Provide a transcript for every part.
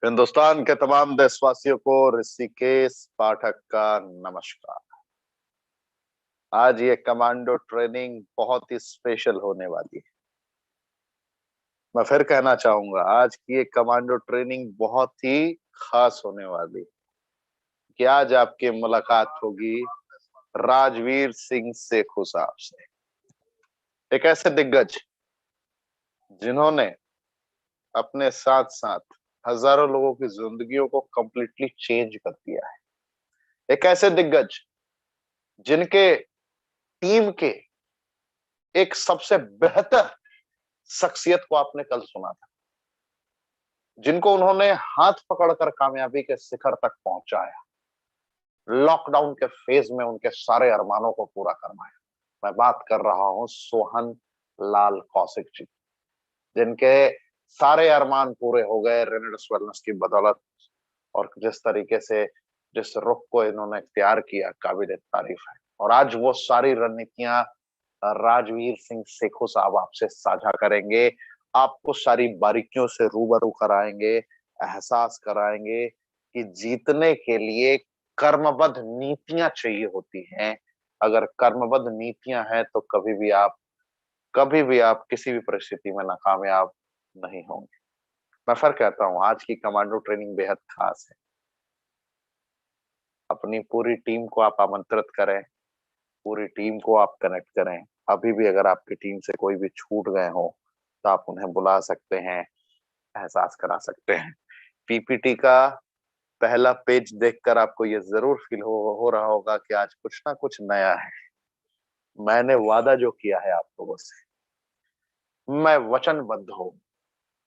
हिंदुस्तान के तमाम देशवासियों को ऋषिकेश पाठक का नमस्कार। आज ये कमांडो ट्रेनिंग बहुत ही स्पेशल होने वाली है। मैं फिर कहना चाहूंगा, आज की ये कमांडो ट्रेनिंग बहुत ही खास होने वाली है कि आज आपकी मुलाकात होगी राजवीर सिंह सेखू साहब से। एक ऐसे दिग्गज जिन्होंने अपने साथ साथ हजारों लोगों की जिंदगियों को कंप्लीटली चेंज कर दिया है। एक ऐसे दिग्गज जिनके टीम के एक सबसे बेहतर शख्सियत को आपने कल सुना था, जिनको उन्होंने हाथ पकड़कर कामयाबी के शिखर तक पहुंचाया, लॉकडाउन के फेज में उनके सारे अरमानों को पूरा करवाया। मैं बात कर रहा हूं सोहन लाल कौशिक जी, जिनके सारे अरमान पूरे हो गए रेनेडिस वेलनेस की बदौलत। और जिस तरीके से जिस रुख को इन्होंने इख्तियार किया, काबिल तारीफ है। और आज वो सारी रणनीतियां राजवीर सिंह सेखू साहब आपसे साझा करेंगे, आपको सारी बारीकियों से रूबरू कराएंगे, एहसास कराएंगे कि जीतने के लिए कर्मबद्ध नीतियां चाहिए होती हैं। अगर कर्मबद्ध नीतियां हैं तो कभी भी आप किसी भी परिस्थिति में नाकामयाब नहीं होंगे। मैं फिर कहता हूं, आज की कमांडो ट्रेनिंग बेहद खास है। अपनी पूरी टीम को आप आमंत्रित करें, पूरी टीम को आप कनेक्ट करें। अभी भी अगर आपकी टीम से कोई भी छूट गए हो तो आप उन्हें बुला सकते हैं, एहसास करा सकते हैं। पीपीटी का पहला पेज देखकर आपको ये जरूर फील हो रहा होगा कि आज कुछ ना कुछ नया है। मैंने वादा जो किया है आप लोगों से, मैं वचनबद्ध हूं।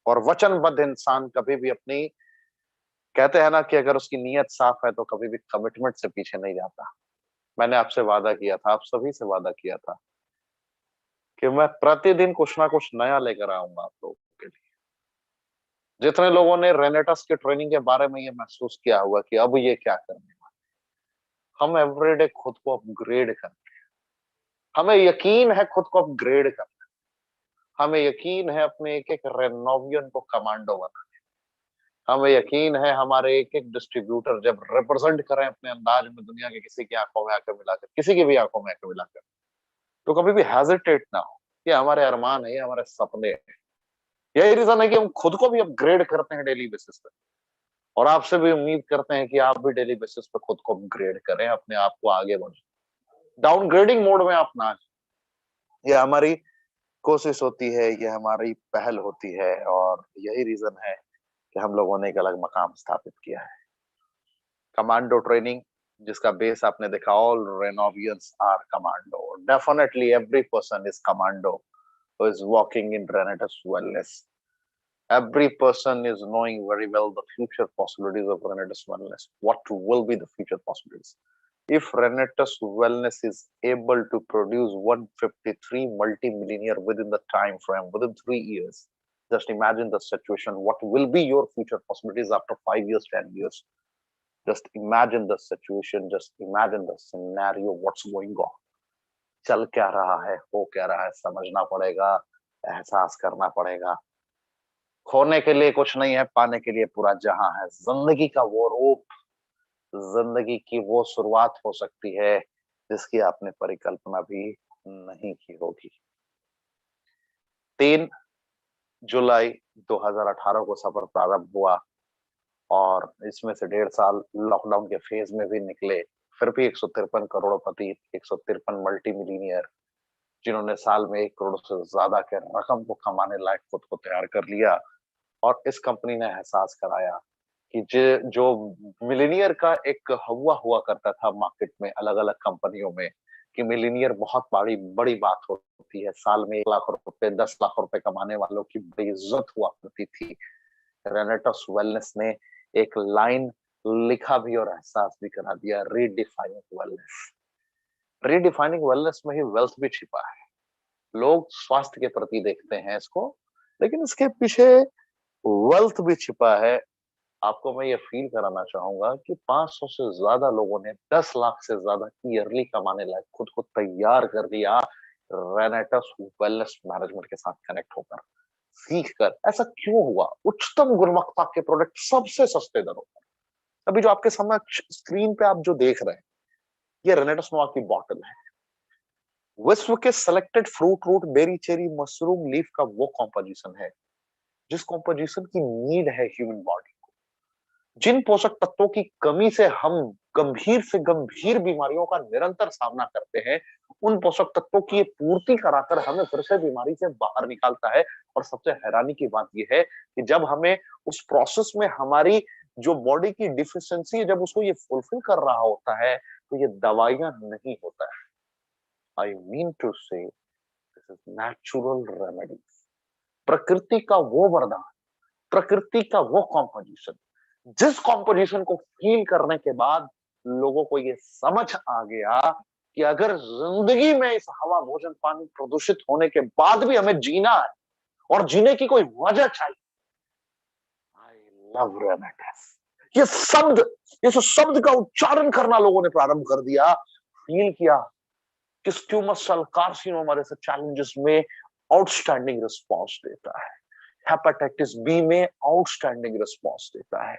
और वचनबद्ध इंसान कभी भी अपनी, कहते हैं ना कि अगर उसकी नीयत साफ है तो कभी भी कमिटमेंट से पीछे नहीं जाता। मैंने आपसे वादा किया था, आप सभी से वादा किया था कि मैं प्रतिदिन कुछ ना कुछ नया लेकर आऊंगा आप लोगों के लिए। जितने लोगों ने रेनेटस के ट्रेनिंग के बारे में ये महसूस किया होगा कि अब ये क्या करने वाले, हम एवरीडे खुद को अपग्रेड करते हैं। हमें यकीन है खुद को अपग्रेड करना। हमें यकीन है अपने एक एक रेनोवियन को कमांडो बनाना। हमें यकीन है हमारे एक एक डिस्ट्रीब्यूटर जब रिप्रेजेंट करें अपने अंदाज में दुनिया के किसी की आंखों में आंखें मिलाकर, किसी की भी आंखों में आंखें मिलाकर, तो कभी भी हेजिटेट ना हो। ये हमारे अरमान है, ये हमारे सपने हैं। यही रीजन है कि हम खुद को भी अपग्रेड करते हैं डेली बेसिस पे। और आपसे भी उम्मीद करते हैं कि आप भी डेली बेसिस पे खुद को अपग्रेड करें, अपने आप को आगे बढ़ाएं। डाउनग्रेडिंग मोड में आप ना जाएं। ये हमारी कोशिश होती है, ये हमारी पहल होती है, और यही रीजन है कि हम लोगों ने एक अलग मकाम स्थापित किया है। कमांडो ट्रेनिंग जिसका बेस आपने देखा, all Renovians are commando. Definitely every person is commando who is working in Renatus Wellness. Every person is knowing very well the future possibilities of Renatus Wellness. What will be the future possibilities? If Renatus Wellness is able to produce 153 multimillionaire within the time frame, within 3 years, just imagine the situation. What will be your future possibilities after 5 years, 10 years? Just imagine the situation. Just imagine the scenario. What's going on? चल क्या रहा है, हो क्या रहा है, समझना पड़ेगा, एहसास करना पड़ेगा। खोने के लिए कुछ नहीं है, पाने के लिए पूरा जहां है। जिंदगी का वो रूप, जिंदगी की वो शुरुआत हो सकती है जिसकी आपने परिकल्पना भी नहीं की होगी। 3 जुलाई 2018 को सफर प्रारंभ हुआ और इसमें से 1.5 साल लॉकडाउन के फेज में भी निकले। फिर भी 153 करोड़पति, 153 मल्टी मिलीनियर, जिन्होंने साल में 1 करोड़ से ज्यादा के रकम को कमाने लायक खुद को तैयार कर लिया। और इस कंपनी ने एहसास कराया कि जो मिलीनियर का एक हवा हुआ करता था मार्केट में, अलग अलग कंपनियों में, कि मिलीनियर बहुत बड़ी बड़ी बात होती है। साल में 1 लाख रुपए, 10 लाख रुपए कमाने वालों की बड़ी इज्जत हुआ करती थी। रेनेटस वेलनेस ने एक लाइन लिखा भी और एहसास भी करा दिया, रीडिफाइनिंग वेलनेस। रीडिफाइनिंग वेलनेस में ही वेल्थ भी छिपा है। लोग स्वास्थ्य के प्रति देखते हैं इसको, लेकिन इसके पीछे वेल्थ भी छिपा है। आपको मैं ये फील कराना चाहूंगा कि 500 से ज्यादा लोगों ने 10 लाख से ज्यादा ईयरली कमाने लायक खुद को तैयार कर दिया रेनेटस वेलनेस मैनेजमेंट के साथ कनेक्ट होकर। सीख कर ऐसा क्यों हुआ, उच्चतम गुणवत्ता के प्रोडक्ट सबसे सस्ते दरों पर। अभी जो आपके समक्ष स्क्रीन पे आप जो देख रहे हैं, ये रेनेटस नोवा की बॉटल है। विश्व के selected fruit, root, berry, cherry, mushroom, leaf का वो कॉम्पोजिशन है जिस कॉम्पोजिशन की नीड है ह्यूमन बॉडी। जिन पोषक तत्वों की कमी से हम गंभीर से गंभीर बीमारियों का निरंतर सामना करते हैं, उन पोषक तत्वों की पूर्ति कराकर हमें फिर से बीमारी से बाहर निकालता है। और सबसे हैरानी की बात यह है कि जब हमें उस प्रोसेस में हमारी जो बॉडी की डिफिशियंसी है, जब उसको ये फुलफिल कर रहा होता है, तो ये दवाइयां नहीं होता है। आई मीन टू से दिस इज नेचुरल रेमेडी, प्रकृति का वो वरदान, प्रकृति का वो कॉम्पोजिशन, जिस कॉम्पोजिशन को फील करने के बाद लोगों को ये समझ आ गया कि अगर जिंदगी में इस हवा, भोजन, पानी प्रदूषित होने के बाद भी हमें जीना है और जीने की कोई वजह चाहिए, आई लव रेमेडिस। ये शब्द का उच्चारण करना लोगों ने प्रारंभ कर दिया, फील किया कि स्क्यूमस सेल कार्सिनोमा जैसे चैलेंजेस में आउटस्टैंडिंग रिस्पॉन्स देता है, हेपेटाइटिस बी में आउटस्टैंडिंग रिस्पॉन्स देता है,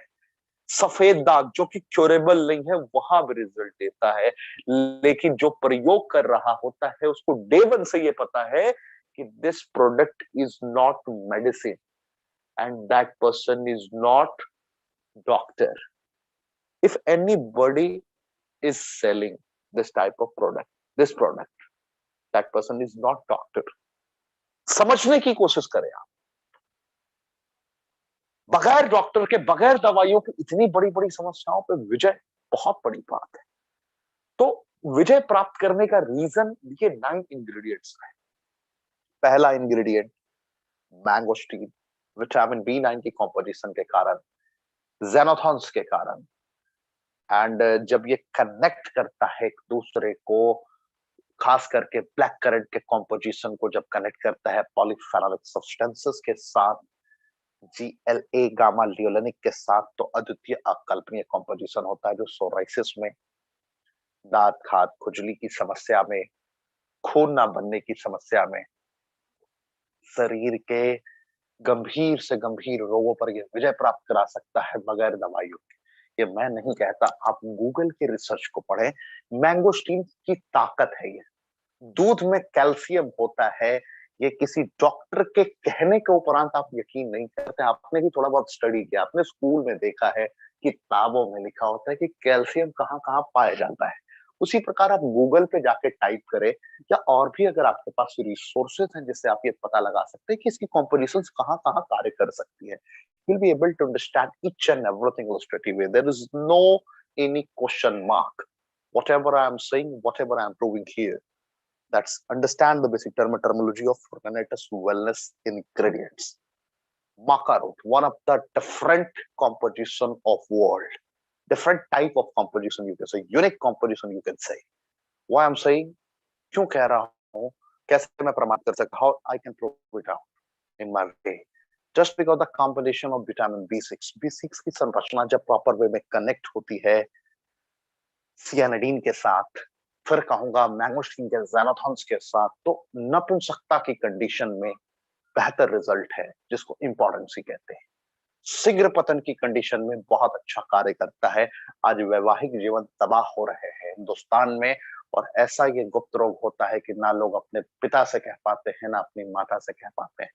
सफेद दाग जो कि क्योरेबल नहीं है वहां भी रिजल्ट देता है। लेकिन जो प्रयोग कर रहा होता है उसको डे वन से ये पता है कि this product is not medicine and that person is not doctor. If anybody is selling this type of product, this product, that person is not doctor. समझने की कोशिश करें आप, बगैर डॉक्टर के, बगैर दवाइयों की इतनी बड़ी बड़ी समस्याओं पे विजय बहुत बड़ी बात है। तो विजय प्राप्त करने का रीजन ये 9 इंग्रेडिएंट्स है। पहला इंग्रेडिएंट मैंगोस्टीन, विटामिन B9 की कॉम्पोजिशन के कारण, जेनोथॉन्स के कारण, एंड जब ये कनेक्ट करता है एक दूसरे को, खास करके ब्लैक करंट के कॉम्पोजिशन को जब कनेक्ट करता है पॉलीफेनोलिक सब्सटेंसेस के साथ, GLA गामा लियोलेनिक के साथ, तो अद्वितीय अकल्पनीय कॉम्पोजिशन होता है जो सोराइसिस में, दांत खाज खुजली की समस्या में, खून ना बनने की समस्या में, शरीर के गंभीर से गंभीर रोगों पर यह विजय प्राप्त करा सकता है बगैर दवाइयों के। ये मैं नहीं कहता, आप गूगल के रिसर्च को पढ़ें। मैंगोस्टीन की ताकत है ये, दूध में कैल्शियम होता है। ये किसी डॉक्टर के कहने के उपरांत आप यकीन नहीं करते, आपने भी थोड़ा बहुत स्टडी किया, आपने स्कूल में देखा है, किताबों में लिखा होता है कि कैल्शियम कहाँ कहाँ पाया जाता है। उसी प्रकार आप गूगल पे जाके टाइप करें, या और भी अगर आपके पास रिसोर्सेज हैं जिससे आप ये पता लगा सकते हैं कि इसकी कॉम्पोजिशन कहाँ कहाँ कार्य कर सकती है, you'll be able to understand each and everything illustratively. There is no any question mark. Whatever I am saying, whatever I am proving here, that's understand the basic terminology of Ranatus wellness ingredients. Maca root, one of the different composition of world, different type of composition you can say, unique composition you can say. Why I'm saying, क्यों कह रहा हूँ, कैसे मैं प्रमाण कर सकता हूँ, how I can prove it out in my way. Just because the combination of vitamin B6 की संरचना जब प्रॉपर वे में कनेक्ट होती है सियानिडीन के साथ, फिर कहूंगा मैंगोस्टीन के ज़ैनाथॉन्स के साथ, तो नपुंसकता की कंडीशन में बेहतर रिजल्ट है, जिसको इम्पोर्टेंसी कहते हैं। शीघ्र पतन की कंडीशन में बहुत अच्छा कार्य करता है। आज वैवाहिक जीवन तबाह हो रहे हैं हिंदुस्तान में, और ऐसा ये गुप्त रोग होता है कि ना लोग अपने पिता से कह पाते हैं, ना अपनी माता से कह पाते हैं,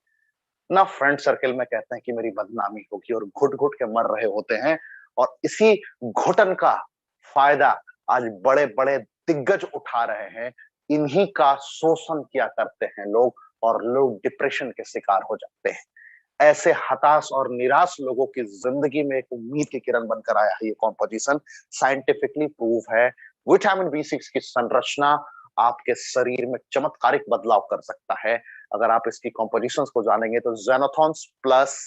ना फ्रेंड सर्कल में कहते हैं कि मेरी बदनामी होगी, और घुट घुट के मर रहे होते हैं। और इसी घुटन का फायदा आज बड़े बड़े दिग्गज उठा रहे हैं, इन्हीं का शोषण किया करते हैं लोग, और लोग डिप्रेशन के शिकार हो जाते हैं। ऐसे हताश और निराश लोगों की जिंदगी में एक उम्मीद की किरण बनकर आया है ये कॉम्पोजिशन, साइंटिफिकली प्रूव है। विटामिन B6 की संरचना आपके शरीर में चमत्कारिक बदलाव कर सकता है। अगर आप इसकी कॉम्पोजिशंस को जानेंगे तो xanthones plus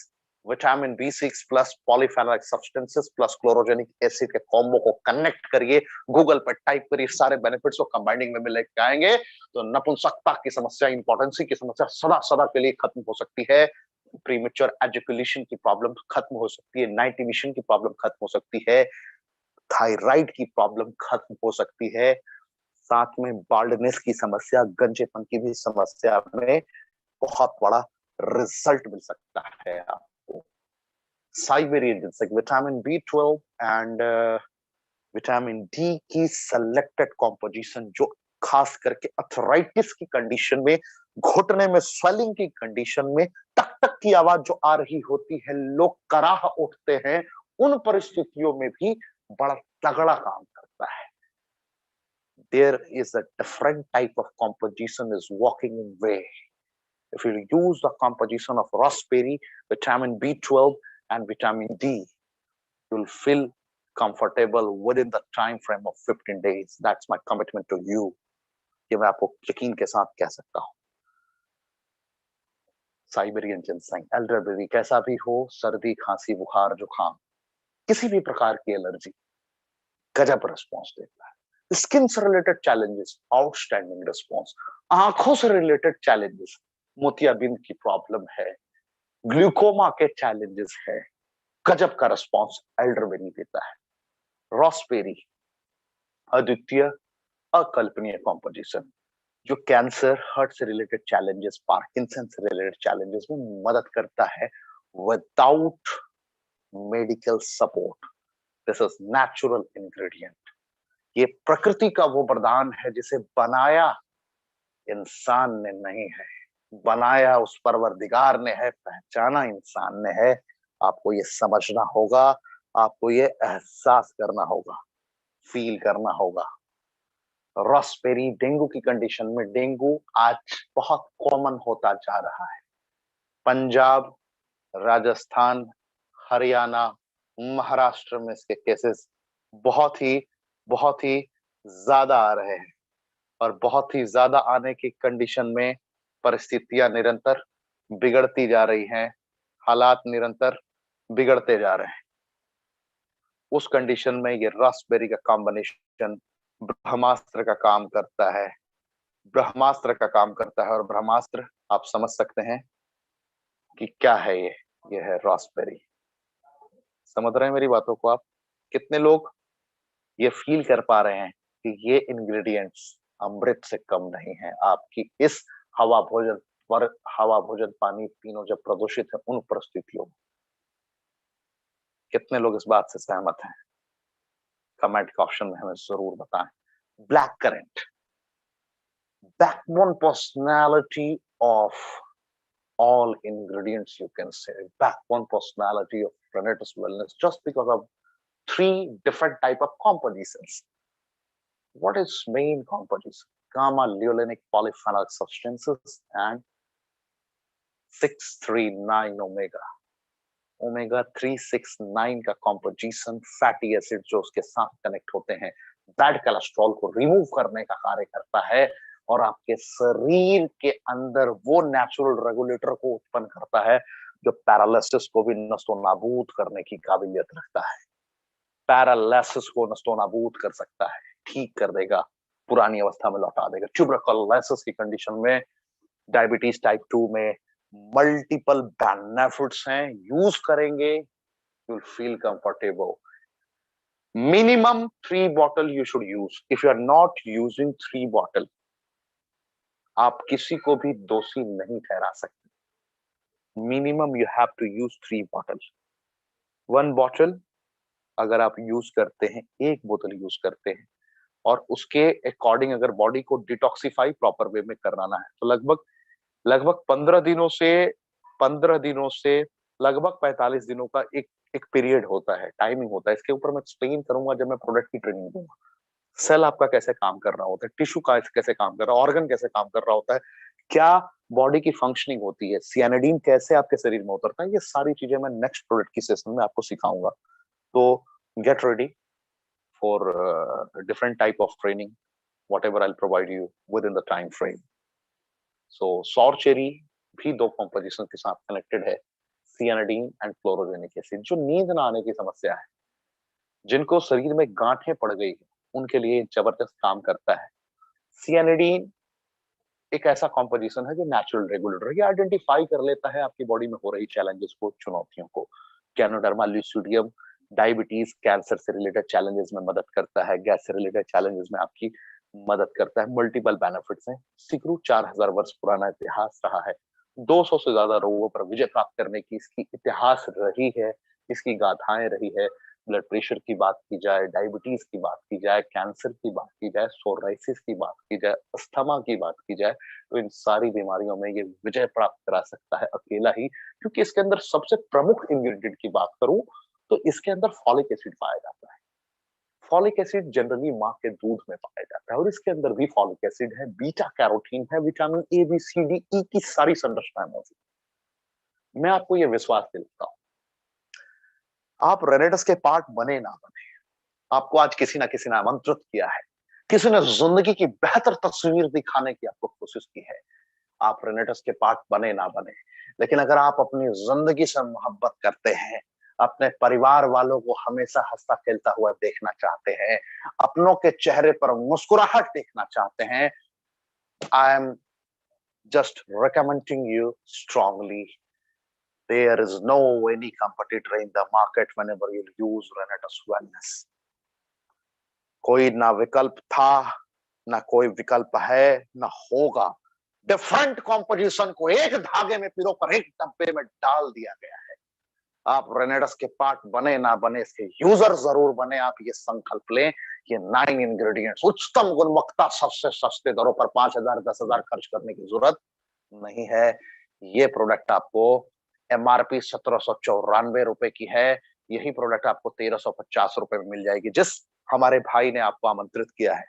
vitamin B6 plus polyphenolic substances plus chlorogenic acid के कॉम्बो को कनेक्ट करिए, गूगल पर टाइप करिए, सारे बेनिफिट्स को कंबाइनिंग में लेके आएंगे, तो नपुंसकता की समस्या, इंपॉर्टेंसी की समस्या सदा सदा के लिए खत्म हो सकती है। प्रीमेच्योर एजुकेशन की प्रॉब्लम खत्म हो सकती है, नाइट इमिशन की प्रॉब्लम खत्म हो सकती है, थायराइड की प्रॉब्लम खत्म हो सकती है, साथ में बाल्डनेस की समस्या, गंजेपन की भी समस्या में बहुत बड़ा रिजल्ट मिल सकता है आपको। Siberian ginseng, vitamin B12 and vitamin D की सेलेक्टेड कॉम्पोजिशन, जो खास करके अर्थराइटिस की कंडीशन में, घुटने में स्वेलिंग की कंडीशन में टक टक की आवाज जो आ रही होती है, लोग कराह उठते हैं, उन परिस्थितियों में भी बड़ा तगड़ा काम करता है। There is a different type of composition is walking in way. If you use the composition of raspberry, vitamin B12 and vitamin D, you'll feel comfortable within the time frame of 15 days. That's my commitment to you. ये मैं आपको यकीन के साथ कह सकता हूँ। Siberian जिंसैंग, elderberry, कैसा भी हो, सर्दी, खांसी, बुखार, जुकाम, किसी भी प्रकार की एलर्जी, गजब रिस्पॉन्स देता है। स्किन से रिलेटेड चैलेंजेस, आउटस्टैंडिंग रिस्पॉन्स। आंखों से रिलेटेड चैलेंजेस, मोतियाबिंद की प्रॉब्लम है, ग्लूकोमा के चैलेंजेस है, गजब का रिस्पॉन्स एल्डरबेरी देता है। रॉसबेरी, अद्वितीय, अकल्पनीय कॉम्पोजिशन, जो कैंसर, हार्ट से रिलेटेड चैलेंजेस, पार्किंसन से रिलेटेड चैलेंजेस में मदद करता है without medical support. This is natural ingredient. ये प्रकृति का वो वरदान है जिसे बनाया इंसान ने नहीं है, बनाया उस परवरदिगार ने है, पहचाना इंसान ने है। आपको ये समझना होगा, आपको ये एहसास करना होगा, फील करना होगा। रॉसबेरी, डेंगू की कंडीशन में, डेंगू आज बहुत कॉमन होता जा रहा है। पंजाब, राजस्थान, हरियाणा, महाराष्ट्र में इसके केसेस बहुत ही ज्यादा आ रहे हैं, और बहुत ही ज्यादा आने की कंडीशन में परिस्थितियां निरंतर बिगड़ती जा रही हैं, हालात निरंतर बिगड़ते जा रहे हैं। उस कंडीशन में ये रास्पबेरी का कॉम्बिनेशन ब्रह्मास्त्र का काम करता है, ब्रह्मास्त्र का काम करता है। और ब्रह्मास्त्र आप समझ सकते हैं कि क्या है ये है रास्पबेरी। समझ रहे हैं मेरी बातों को आप? कितने लोग ये फील कर पा रहे हैं कि ये इंग्रेडिएंट्स अमृत से कम नहीं है? आपकी इस हवा भोजन पर, हवा भोजन पानी तीनों जब प्रदूषित है, उन परिस्थितियों में कितने लोग इस बात से सहमत हैं? कमेंट के ऑप्शन में हमें जरूर बताएं। Black currant, backbone personality of all ingredients, you can say backbone personality of Planetus Wellness, just because of 3 different type of compositions. What is main composition? Gamma leolinic polyphenolic substances and 639 omega, omega 369 का composition, fatty acid जो उसके साथ connect होते हैं, bad cholesterol को remove करने का कार्य करता है, और आपके शरीर के अंदर वो नेचुरल रेगुलेटर को उत्पन्न करता है जो पैरालिसिस को भी नष्टो नाबूद करने की काबिलियत रखता है। पैरालिसिस को नष्टो नाबूद कर सकता है, ठीक कर देगा, पुरानी अवस्था में लौटा देगा। ट्यूबरकुलोसिस की कंडीशन में, डायबिटीज टाइप 2 में मल्टीपल बेनिफिट्स हैं, यूज करेंगे you will feel comfortable. Minimum 3 bottle you should use. If you are not using 3 bottle, आप किसी को भी दोषी नहीं ठहरा सकते। Minimum you have to use 3 bottle. 1 bottle अगर आप यूज करते हैं, 1 बोतल यूज करते हैं, और उसके अकॉर्डिंग अगर बॉडी को डिटॉक्सिफाई प्रॉपर वे में कराना है, तो लगभग 15 दिनों से लगभग 45 दिनों का एक पीरियड होता है, टाइमिंग होता है। इसके ऊपर मैं एक्सप्लेन करूंगा जब मैं प्रोडक्ट की ट्रेनिंग दूंगा। सेल आपका कैसे काम कर रहा होता है, टिश्यू का कैसे काम कर रहा है, ऑर्गन कैसे काम कर रहा होता है, क्या बॉडी की फंक्शनिंग होती है, सियानिडीन कैसे आपके शरीर में उतरता है, ये सारी चीजें मैं नेक्स्ट प्रोडक्ट की सेशन में आपको सिखाऊंगा। तो get ready for different type of training, whatever I will provide you with in the time frame. सो सौर चेरी भी 2 कॉम्पोजिशन के साथ कनेक्टेड है, सियानिडीन एंड क्लोरोजेनिक एसिड। जो नींद ना आने की समस्या है, जिनको शरीर में गांठें पड़ गई, उनके लिए जबरदस्त काम करता है। सियानिडीन एक ऐसा कॉम्पोजिशन है जो नेचुरल रेगुलेटर है, ये आइडेंटिफाई कर लेता है आपकी बॉडी में हो रही चैलेंजेस को, चुनौतियों को। गैनोडर्मा ल्यूसिडियम डायबिटीज, कैंसर से रिलेटेड चैलेंजेस में मदद करता है, गैस से रिलेटेड चैलेंजेस में आपकी मदद करता है। मल्टीपल बेनिफिट्स हैं। सिक्रू 4000 वर्ष पुराना इतिहास रहा है, 200 से ज्यादा रोगों पर विजय प्राप्त करने की इसकी इतिहास रही है, इसकी गाथाएं रही है। ब्लड प्रेशर की बात की जाए, डायबिटीज की बात की जाए, कैंसर की बात की जाए, सोराइसिस की बात की जाए, अस्थमा की बात की जाए, तो इन सारी बीमारियों में ये विजय प्राप्त करा सकता है अकेला ही, क्योंकि इसके अंदर सबसे प्रमुख इंग्रेडिएंट की बात करूं तो इसके अंदर फॉलिक एसिड पाया जाता है। फॉलिक एसिड जनरली माँ के दूध में पाया जाता है और इसके अंदर भी फॉलिक एसिड है, बीटा कैरोटीन है, vitamin A, B, C, D, E की सारी संरचनाएं मौजूद है। मैं आपको यह विश्वास दिलाता हूं, आप रेनेडस के पार्ट बने ना बने, आपको आज किसी ना किसी ने आमंत्रित किया है, किसी ने जिंदगी की बेहतर तस्वीर दिखाने की आपको कोशिश की है। आप रेनेडस के पार्ट बने ना बने, लेकिन अगर आप अपनी जिंदगी से मोहब्बत करते हैं, अपने परिवार वालों को हमेशा हंसता खेलता हुआ देखना चाहते हैं, अपनों के चेहरे पर मुस्कुराहट देखना चाहते हैं, I am just recommending you strongly, there is no any competitor in the market whenever you use Renetus Wellness. कोई ना विकल्प था, ना कोई विकल्प है, ना होगा। डिफरेंट कॉम्पोजिशन को एक धागे में पिरोकर एक डब्बे में डाल दिया गया है। आप रेनेडस के पार्ट बने ना बने, इसके यूजर जरूर बने। आप ये संकल्प लें, ये 9 इंग्रेडिएंट्स उच्चतम गुणवत्ता, सबसे सस्ते दरों पर 5,000 10,000 खर्च करने की जरूरत नहीं है। ये प्रोडक्ट आपको एमआरपी 1794 की है, यही प्रोडक्ट आपको 1350 रुपए में मिल जाएगी। जिस हमारे भाई ने आपको आमंत्रित किया है,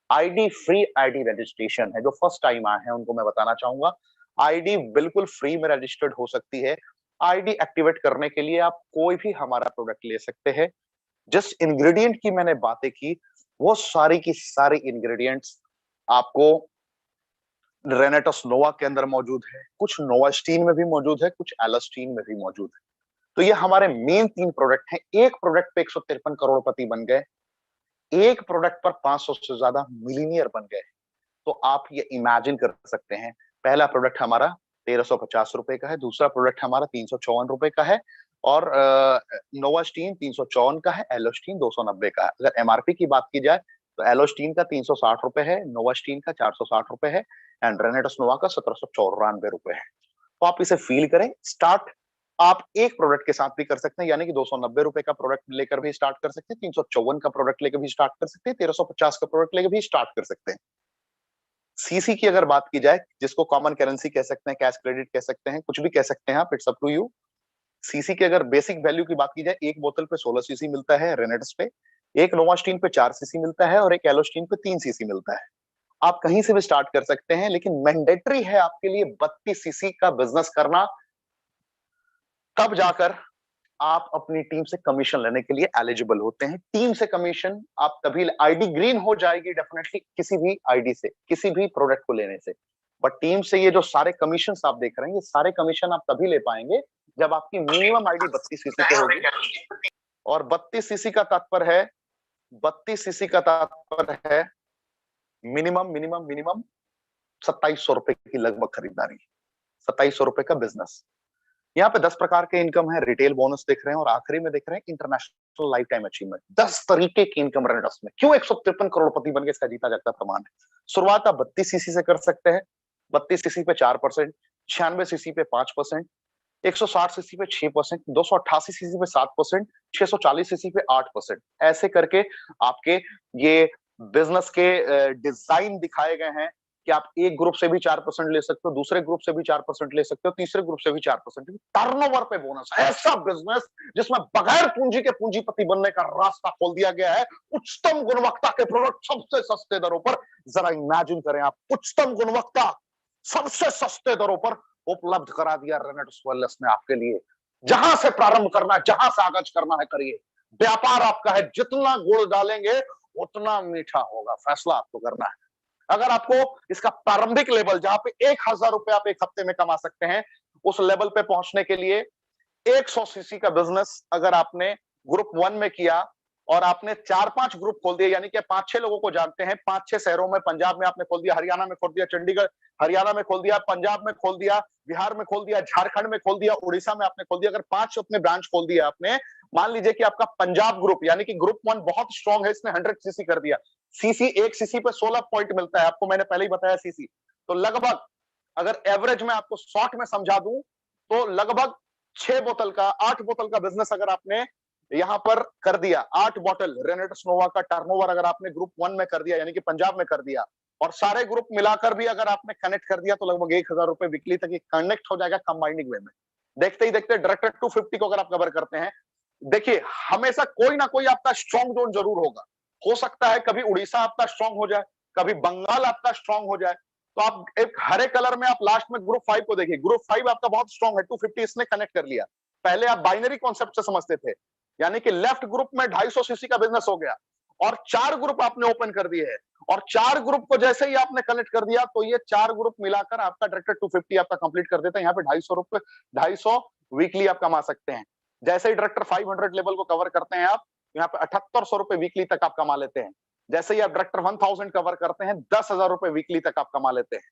आईडी फ्री आईडी रजिस्ट्रेशन है, जो फर्स्ट टाइम आए हैं उनको मैं बताना चाहूंगा, आईडी बिल्कुल फ्री में रजिस्टर्ड हो सकती है। आईडी एक्टिवेट करने के लिए आप कोई भी हमारा प्रोडक्ट ले सकते हैं। जिस इंग्रेडिएंट की मैंने बातें की, वो सारी की सारी इंग्रेडिएंट्स आपको रेनेटस नोवा के अंदर मौजूद है, कुछ नोवास्टीन में भी मौजूद है, कुछ एलस्टीन में भी मौजूद है। तो ये हमारे मेन 3 प्रोडक्ट हैं। एक प्रोडक्ट पे 153 करोड़पति बन गए, एक प्रोडक्ट पर 500 से ज्यादा मिलीनियर बन गए। तो आप ये इमेजिन कर सकते हैं, पहला प्रोडक्ट हमारा 1350 रुपए का है, दूसरा प्रोडक्ट हमारा 354 रुपए का है, और नोवास्टीन 354 का है, एलोस्टीन 290 का है। अगर एमआरपी की बात की जाए तो एलोस्टीन का 360 रुपए है, नोवास्टीन का 460 रुपए है, एंड रेनेटस नोवा का 1794 रुपए है। तो आप इसे फील करें। स्टार्ट आप एक प्रोडक्ट के साथ भी कर सकते हैं, यानी कि 290 रुपए का प्रोडक्ट लेकर भी स्टार्ट कर सकते हैं, 354 का प्रोडक्ट लेकर भी स्टार्ट कर सकते हैं, 1350 का प्रोडक्ट लेकर भी स्टार्ट कर सकते हैं। सीसी की अगर बात की जाए, जिसको कॉमन करेंसी कह सकते हैं, कैश क्रेडिट कह सकते हैं, कुछ भी कह सकते हैं आप, it's up to you. CC की अगर बेसिक वैल्यू की बात की जाए, एक बोतल पे 16 सीसी मिलता है रेनेडस पे, एक नोवास्टीन पे 4 सीसी मिलता है, और एक एलोस्टीन पे 3 सीसी मिलता है। आप कहीं से भी स्टार्ट कर सकते हैं, लेकिन मैंडेटरी है आपके लिए 32 सीसी का बिजनेस करना, तब जाकर आप अपनी टीम से कमीशन लेने के लिए एलिजिबल होते हैं। टीम से कमीशन आप तभी, आईडी ग्रीन हो जाएगी डेफिनेटली किसी भी आईडी से, किसी भी प्रोडक्ट को लेने से, बट टीम से ये जो सारे कमीशन आप देख रहे हैं, ये सारे कमीशन आप तभी ले पाएंगे जब आपकी मिनिमम आईडी 32 सीसी पे होगी। और 32 सीसी का तात्पर्य है, 32 सीसी का तात्पर्य है मिनिमम मिनिमम मिनिमम 2700 रुपए की लगभग खरीदारी, 2700 रुपए का बिजनेस। यहाँ पे 10 प्रकार के इनकम है, रिटेल बोनस देख रहे हैं, और आखिरी में देख रहे हैं इंटरनेशनल लाइफ टाइम अचीवमेंट। 10 तरीके की इनकम रेनेडस में। क्यों 153 करोड़पति बन गए, इसका जीता जागता प्रमाण है। शुरुआत आप 32 सीसी से कर सकते हैं, 32 सीसी पे 4%, 96 सीसी पे 5%, 160 सीसी पे 6%, 288 सीसी पे 7%, 640 सीसी पे 8%। ऐसे करके आपके ये बिजनेस के डिजाइन दिखाए गए हैं कि आप एक ग्रुप से भी 4% ले सकते हो, दूसरे ग्रुप से भी 4% ले सकते हो, तीसरे ग्रुप से भी 4%। टर्नओवर पे बोनस, ऐसा बिजनेस जिसमें बगैर पूंजी के पूंजीपति बनने का रास्ता खोल दिया गया है। उच्चतम गुणवत्ता के प्रोडक्ट सबसे सस्ते दरों पर, जरा इमेजिन करें आप, उच्चतम गुणवत्ता सबसे सस्ते दरों पर उपलब्ध करा दिया रेनेडस वेलनेस ने आपके लिए। जहां से प्रारंभ करना है, जहां से आगाज करना है, करिए। व्यापार आपका है, जितना गुड़ डालेंगे उतना मीठा होगा, फैसला आपको करना है। अगर आपको इसका प्रारंभिक लेवल, जहां पे 1000 रुपए आप एक हफ्ते में कमा सकते हैं, उस लेवल पे पहुंचने के लिए 100 सीसी का बिजनेस अगर आपने ग्रुप 1 में किया और आपने 4-5 ग्रुप खोल दिए, यानी कि 5-6 लोगों को जानते हैं, 5-6 शहरों में, पंजाब में आपने खोल दिया, हरियाणा में खोल दिया, चंडीगढ़ हरियाणा में खोल दिया, पंजाब में खोल दिया, बिहार में खोल दिया, झारखंड में खोल दिया, उड़ीसा में आपने खोल दिया। अगर 5 अपने ब्रांच खोल दिया आपने, मान लीजिए कि आपका पंजाब ग्रुप, यानी कि ग्रुप 1 बहुत स्ट्रॉन्ग है, इसने 100 सीसी कर दिया। सीसी, एक सीसी पे 16 पॉइंट मिलता है आपको, मैंने पहले ही बताया सीसी। तो लगभग अगर एवरेज में आपको शॉर्ट में समझा दूं तो लगभग 6 बोतल का 8 बोतल का बिजनेस अगर आपने यहां पर कर दिया, 8 बोतल रेनेटस नोवा का टर्नओवर अगर आपने ग्रुप 1 में कर दिया, यानी कि पंजाब में कर दिया, और सारे ग्रुप मिलाकर भी अगर आपने कनेक्ट कर दिया तो लगभग 1000 रुपए वीकली तक कनेक्ट हो जाएगा कंबाइनिंग वे में। देखते ही देखते डायरेक्टर 250 को अगर आप कवर करते हैं, देखिए हमेशा कोई ना कोई आपका स्ट्रॉन्ग जोन जरूर होगा। हो सकता है कभी उड़ीसा आपका स्ट्रॉन्ग हो जाए, कभी बंगाल आपका स्ट्रॉन्ग हो जाए, तो आप एक हरे कलर में आप लास्ट में ग्रुप 5 को देखिए, ग्रुप 5 आपका बहुत स्ट्रॉन्ग है, 250 इसने कनेक्ट कर लिया। पहले आप बाइनरी कॉन्सेप्ट से समझते थे, यानी कि लेफ्ट ग्रुप में 250 सीसी का बिजनेस हो गया और 4 ग्रुप आपने ओपन कर दिए हैं, और 4 ग्रुप को जैसे ही आपने कनेक्ट कर दिया तो ये 4 ग्रुप मिलाकर आपका डायरेक्टर 250 आपका कंप्लीट कर देता है। यहाँ पे 250 रुपए 250 वीकली आप कमा सकते हैं। जैसे ही डायरेक्टर 500 लेवल को कवर करते हैं आप, यहाँ पे 7800 रुपए वीकली तक आप कमा लेते हैं। जैसे ही आप डायरेक्टर 1000 कवर करते हैं, 10,000 रुपए वीकली तक आप कमा लेते हैं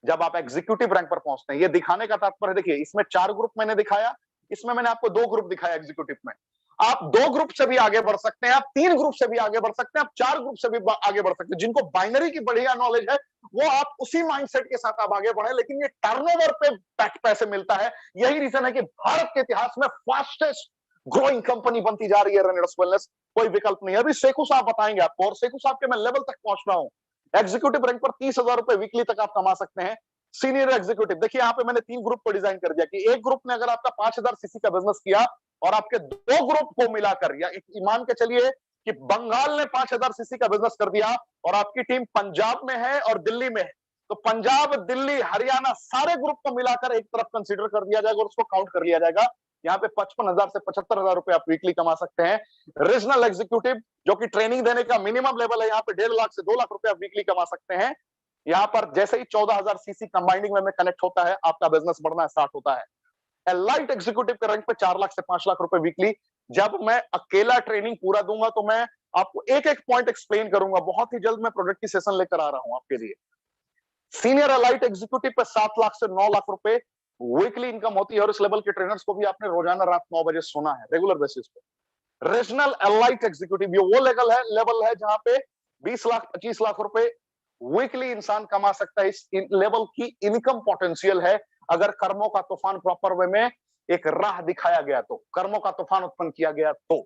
जब आप एग्जीक्यूटिव रैंक पर पहुंचते हैं। ये दिखाने का तात्पर्य देखिए, इसमें 4 ग्रुप मैंने दिखाया, इसमें मैंने आपको 2 ग्रुप दिखाया एग्जीक्यूटिव में। आप 2 ग्रुप से भी आगे बढ़ सकते हैं, आप 3 ग्रुप से भी आगे बढ़ सकते हैं, आप 4 ग्रुप से भी आगे बढ़ सकते हैं। जिनको बाइनरी की बढ़िया नॉलेज है वो आप उसी माइंडसेट के साथ आप आगे बढ़े, लेकिन ये टर्नओवर पे पैसे मिलता है। यही रीजन है कि भारत के इतिहास में फास्टेस्ट ग्रोइंग कंपनी बनती जा रही है रेनेडस वेलनेस, कोई विकल्प नहीं है। अभी सेकू साहब बताएंगे आपको, और सेकू साहब के मैं लेवल तक पहुंच रहा हूं। एग्जीक्यूटिव रैंक पर 30,000 रुपए वीकली तक आप कमा सकते हैं। सीनियर एग्जीक्यूटिव देखिए, यहाँ पे मैंने 3 ग्रुप को डिजाइन कर दिया कि एक ग्रुप ने अगर आपका 5000 सीसी का बिजनेस किया और आपके 2 ग्रुप को मिलाकर, या मान के चलिए कि बंगाल ने 5000 सीसी का बिजनेस कर दिया और आपकी टीम पंजाब में है और दिल्ली में है, तो पंजाब, दिल्ली, हरियाणा सारे ग्रुप को मिलाकर एक तरफ कंसीडर कर दिया जाएगा और उसको काउंट कर लिया जाएगा। यहाँ पे 55,000 से 75,000 रुपए आप वीकली कमा सकते हैं। रीजनल एग्जीक्यूटिव जो कि ट्रेनिंग देने का मिनिमम लेवल है, यहाँ पे 1.5 लाख से 2 लाख रुपए आप वीकली कमा सकते हैं। यहाँ पर जैसे ही 14,000 सीसी कंबाइनिंग में कनेक्ट होता है, आपका बिजनेस बढ़ना स्टार्ट होता है। एलाइट एग्जीक्यूटिव के रैंक पे 4 लाख से 5 लाख रुपए वीकली। जब मैं अकेला ट्रेनिंग पूरा दूंगा तो मैं आपको एक एक पॉइंट एक्सप्लेन करूंगा। बहुत ही जल्द मैं प्रोडक्ट की सेशन लेकर आ रहा हूं आपके लिए। सीनियर एलाइट एग्जीक्यूटिव पे 7 लाख से 9 लाख रुपए वीकली इनकम होती है, और इस लेवल के ट्रेनर्स को भी आपने रोजाना रात 9 बजे सुना है रेगुलर बेसिस पे। रीजनल एलाइट एग्जीक्यूटिव ये वो लेवल है जहां पे 20 लाख 25 लाख रुपए वीकली इंसान कमा सकता है। इस लेवल की इनकम पोटेंशियल है अगर कर्मों का तूफान प्रॉपर वे में एक राह दिखाया गया तो, कर्मों का तूफान उत्पन्न किया गया तो।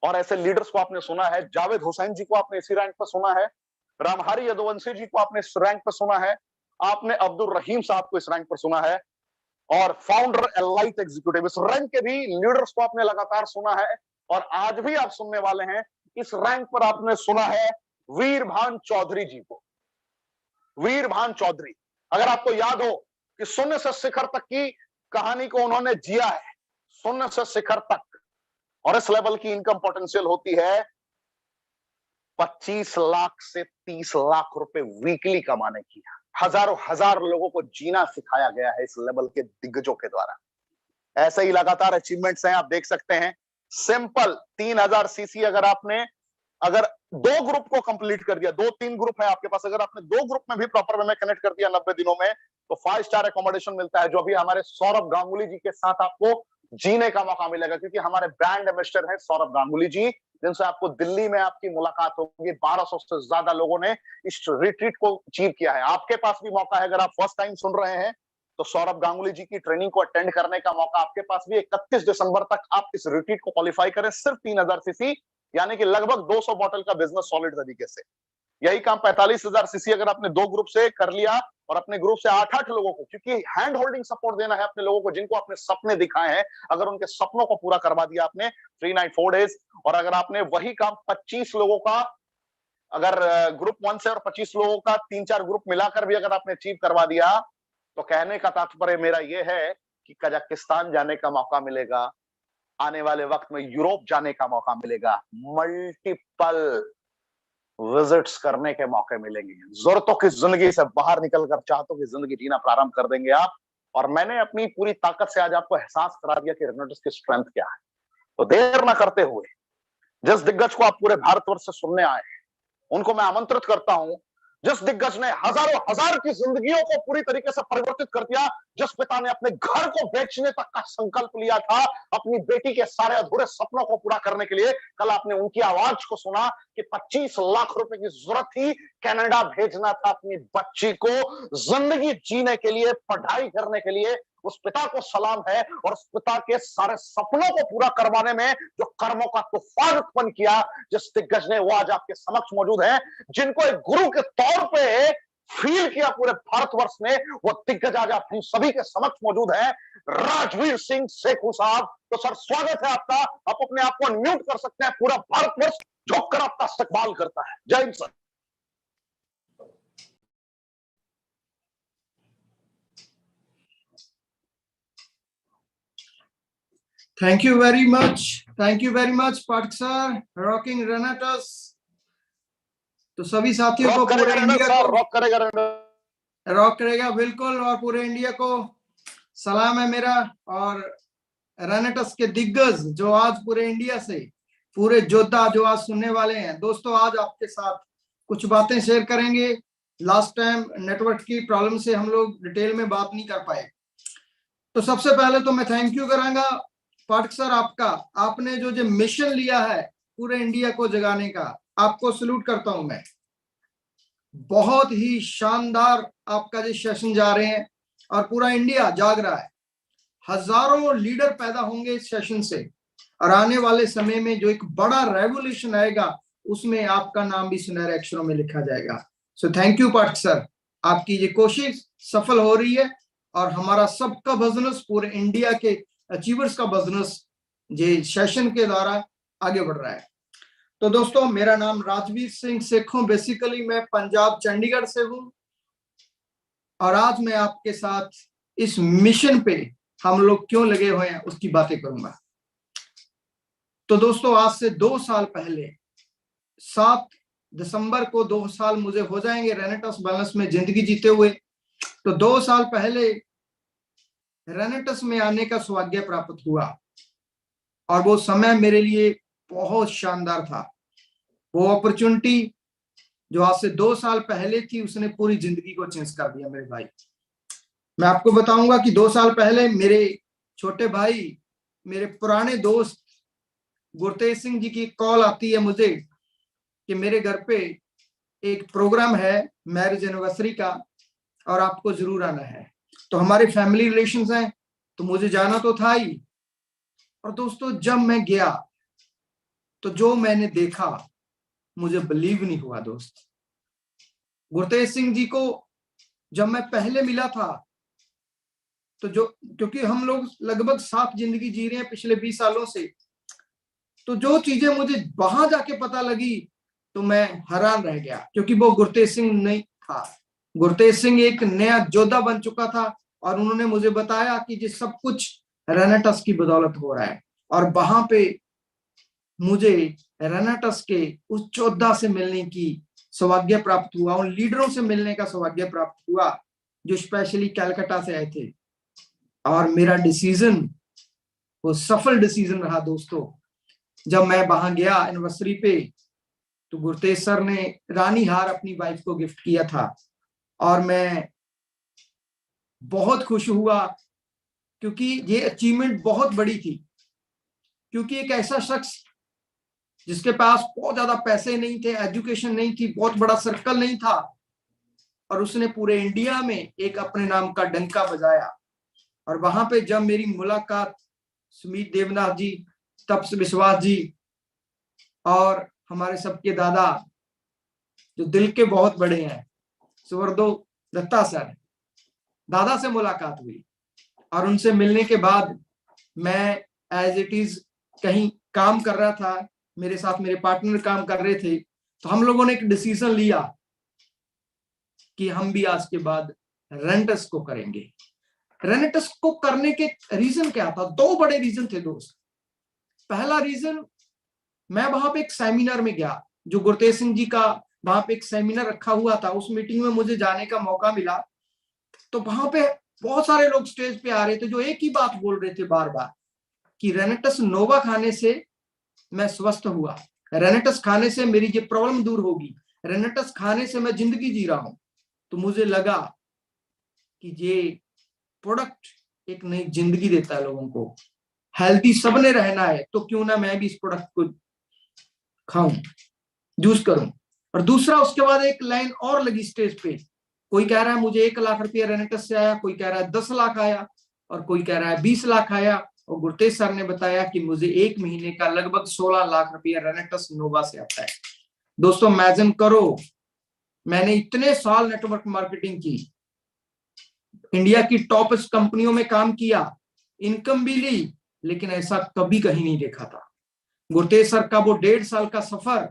और ऐसे लीडर्स को आपने सुना है, जावेद हुसैन जी को आपने इसी रैंक पर सुना है, रामहरि यदुवंशी जी को आपने इस रैंक पर सुना है, आपने अब्दुल रहीम साहब को इस रैंक पर सुना है, और फाउंडर एलाइट एग्जीक्यूटिव इस रैंक के भी लीडर्स को आपने लगातार सुना है, और आज भी आप सुनने वाले हैं। इस रैंक पर आपने सुना है वीरभान चौधरी जी को। वीरभान चौधरी, अगर आपको याद हो कि शून्य से शिखर तक की कहानी को उन्होंने जिया है, शून्य से शिखर तक, और इस लेवल की इनकम पोटेंशियल होती है 25 लाख से 30 लाख रुपए वीकली कमाने की। हजारों हजार लोगों को जीना सिखाया गया है इस लेवल के दिग्गजों के द्वारा। ऐसे ही लगातार अचीवमेंट्स हैं, आप देख सकते हैं। सिंपल 3000 सीसी अगर 2 ग्रुप को कंप्लीट कर दिया, 2-3 ग्रुप है आपके पास, अगर आपने 2 ग्रुप में भी प्रॉपर वे में कनेक्ट कर दिया 90 दिनों में, तो 5 स्टार अकोमोडेशन मिलता है, जो अभी हमारे सौरभ गांगुली जी के साथ आपको जीने का मौका मिलेगा, क्योंकि हमारे ब्रांड एम्बेसडर है सौरभ गांगुली जी, जिनसे आपको दिल्ली में आपकी मुलाकात होगी। 1200 से ज्यादा लोगों ने इस रिट्रीट को अचीव किया है। आपके पास भी मौका है, अगर आप फर्स्ट टाइम सुन रहे हैं तो सौरभ गांगुली जी की ट्रेनिंग को अटेंड करने का मौका आपके पास भी। 31 दिसंबर तक आप इस रिट्रीट को क्वालिफाई करें, सिर्फ 3000 सीसी, यानी कि लगभग 200 बॉटल का बिजनेस सॉलिड तरीके से। यही काम 45,000 सीसी अगर आपने 2 ग्रुप से कर लिया, और अपने ग्रुप से 8-8 लोगों को, क्योंकि हैंड होल्डिंग सपोर्ट देना है अपने लोगों को जिनको आपने सपने दिखाए हैं, अगर उनके सपनों को पूरा करवा दिया आपने 3 नाइट 4 डेज, और अगर आपने वही काम 25 लोगों का, अगर ग्रुप 1 से और 25 लोगों का 3-4 ग्रुप मिलाकर भी अगर आपने अचीव करवा दिया, तो कहने का तात्पर्य मेरा यह है कि कजाकिस्तान जाने का मौका मिलेगा, आने वाले वक्त में यूरोप जाने का मौका मिलेगा, मल्टीपल विजिट्स करने के मौके मिलेंगे, जरूरतों की जिंदगी से बाहर निकलकर चाहतों की जिंदगी जीना प्रारंभ कर देंगे आप। और मैंने अपनी पूरी ताकत से आज आपको एहसास करा दिया कि रेनेडस की स्ट्रेंथ क्या है। तो देर ना करते हुए, जिस दिग्गज को आप पूरे भारतवर्ष से सुनने आए हैं, उनको मैं आमंत्रित करता हूं, जिस दिग्गज ने हजारों हजार की जिंदगियों को पूरी तरीके से परिवर्तित कर दिया, जिस पिता ने अपने घर को बेचने तक का संकल्प लिया था अपनी बेटी के सारे अधूरे सपनों को पूरा करने के लिए, कल आपने उनकी आवाज को सुना कि 25 लाख रुपए की जरूरत थी, कनाडा भेजना था अपनी बच्ची को जिंदगी जीने के लिए, पढ़ाई करने के लिए। उस पिता को सलाम है, और उस पिता के सारे सपनों को पूरा करवाने में जो कर्मों का तूफान उत्पन्न किया, जिस दिग्गज ने, वो आज आपके समक्ष मौजूद है, जिनको एक गुरु के तौर पे फील किया पूरे भारतवर्ष में, वो दिग्गज आज आप हम सभी के समक्ष मौजूद है, राजवीर सिंह सेखू साहब। तो सर, स्वागत है आपका। आप अपने आप को अनम्यूट कर सकते हैं, पूरा भारतवर्ष झुक कर आपका इस्तकबाल करता है। जय Hind sir. Thank you very much Pathak sir, rocking रेनेटस। तो सभी साथियों को पूरे इंडिया को रॉक करेगा बिल्कुल, और पूरे इंडिया को सलाम है मेरा। और रेनेटस के दिग्गज जो आज पूरे इंडिया से, पूरे योद्धा जो आज सुनने वाले हैं दोस्तों, आज आपके साथ कुछ बातें शेयर करेंगे। लास्ट टाइम नेटवर्क की प्रॉब्लम से हम लोग डिटेल में बात नहीं कर पाए। तो सबसे पहले तो मैं थैंक यू करांगा पाठक सर आपका। आपने जो मिशन लिया है पूरे इंडिया को जगाने का, आपको सल्यूट करता हूं मैं। बहुत ही शानदार आपका जो सेशन जा रहे हैं, और पूरा इंडिया जाग रहा है। हजारों लीडर पैदा होंगे इस सेशन से, और आने वाले समय में जो एक बड़ा रेवोल्यूशन आएगा, उसमें आपका नाम भी सुनहरे अक्षरों में लिखा जाएगा। So thank you Pathak sir, आपकी ये कोशिश सफल हो रही है, और हमारा सबका बिजनेस, पूरे इंडिया के अचीवर्स का बिजनेस ये सेशन के द्वारा आगे बढ़ रहा है। तो दोस्तों, मेरा नाम राजवीर सिंह सेखों, बेसिकली मैं पंजाब चंडीगढ़ से हूं, और आज मैं आपके साथ इस मिशन पे हम लोग क्यों लगे हुए हैं उसकी बातें करूंगा। तो दोस्तों, आज से 2 साल पहले 7 दिसंबर को 2 साल मुझे हो जाएंगे रेनेटस वेलनेस में जिंदगी जीते हुए। तो 2 साल पहले रेनेटस में आने का सौभाग्य प्राप्त हुआ, और वो समय मेरे लिए बहुत शानदार था। वो अपॉर्चुनिटी जो आज से 2 साल पहले थी, उसने पूरी जिंदगी को चेंज कर दिया मेरे भाई। मैं आपको बताऊंगा कि 2 साल पहले मेरे छोटे भाई, मेरे पुराने दोस्त गुरतेज सिंह जी की कॉल आती है मुझे कि मेरे घर पे एक प्रोग्राम है मैरिज एनिवर्सरी का, और आपको जरूर आना है। तो हमारे फैमिली रिलेशंस हैं, तो मुझे जाना तो था ही। और दोस्तों, जब मैं गया तो जो मैंने देखा, मुझे बिलीव नहीं हुआ दोस्त। गुरतेज सिंह जी को जब मैं पहले मिला था, तो क्योंकि हम लोग लगभग साथ जिंदगी जी रहे हैं पिछले 20 सालों से, तो जो चीजें मुझे वहां जाके पता लगी, तो मैं हैरान रह गया, क्योंकि वो गुरतेज सिंह नहीं था। गुरतेज सिंह एक नया योद्धा बन चुका था, और उन्होंने मुझे बताया कि ये सब कुछ रेनेटस की बदौलत हो रहा है। और वहां पे मुझे रेनेटस के उस योद्धा से मिलने की सौभाग्य प्राप्त हुआ, उन लीडरों से मिलने का सौभाग्य प्राप्त हुआ जो स्पेशली कलकत्ता से आए थे। और मेरा डिसीजन वो सफल डिसीजन रहा दोस्तों। जब मैं वहां गया एनिवर्सरी पे, तो गुरतेज सर ने रानी हार अपनी वाइफ को गिफ्ट किया था, और मैं बहुत खुश हुआ, क्योंकि ये अचीवमेंट बहुत बड़ी थी। क्योंकि एक ऐसा शख्स जिसके पास बहुत ज्यादा पैसे नहीं थे, एजुकेशन नहीं थी, बहुत बड़ा सर्कल नहीं था, और उसने पूरे इंडिया में एक अपने नाम का डंका बजाया। और वहां पे जब मेरी मुलाकात सुमित देवनाथ जी, तप्स विश्वास जी, और हमारे सबके दादा जो दिल के बहुत बड़े हैं, सुवर्दो दत्ता सर, दादा से मुलाकात हुई। और उनसे मिलने के बाद मैं एज इट इज कहीं काम कर रहा था, मेरे साथ मेरे पार्टनर काम कर रहे थे, तो हम लोगों ने एक डिसीजन लिया कि हम भी आज के बाद रेनेटस को करेंगे। रेनेटस को करने के रीजन क्या था? 2 बड़े रीजन थे दोस्त। पहला रीजन, मैं वहां पे एक सेमिनार में गया, जो गुरतेज सिंह जी का वहां पे एक सेमिनार रखा हुआ था, उस मीटिंग में मुझे जाने का मौका मिला। तो वहां पे बहुत सारे लोग स्टेज पे आ रहे थे जो एक ही बात बोल रहे थे बार बार, कि रेनेटस नोवा खाने से मैं स्वस्थ हुआ, रेनेटस खाने से मेरी ये प्रॉब्लम दूर होगी, रेनेटस खाने से मैं जिंदगी जी रहा हूं, तो मुझे लगा कि ये प्रोडक्ट एक नई जिंदगी देता है लोगों को। हेल्दी सबने रहना है, तो क्यों ना मैं भी इस प्रोडक्ट को खाऊं, यूज करूं। और दूसरा, उसके बाद एक लाइन और लगी स्टेज पे, कोई कह रहा है मुझे 1 लाख रुपया रेनेटस से आया, कोई कह रहा है 10 लाख आया, और कोई कह रहा है 20 लाख आया। और गुरतेज सर ने बताया कि मुझे 1 महीने का लगभग 16 लाख रुपया रेनेटस नोवा से आता है। दोस्तों इमेजिन करो, मैंने इतने साल नेटवर्क मार्केटिंग की, इंडिया की टॉप कंपनियों में काम किया, इनकम भी ली, लेकिन ऐसा कभी कहीं नहीं देखा था। गुरतेज सर का वो 1.5 साल का सफर,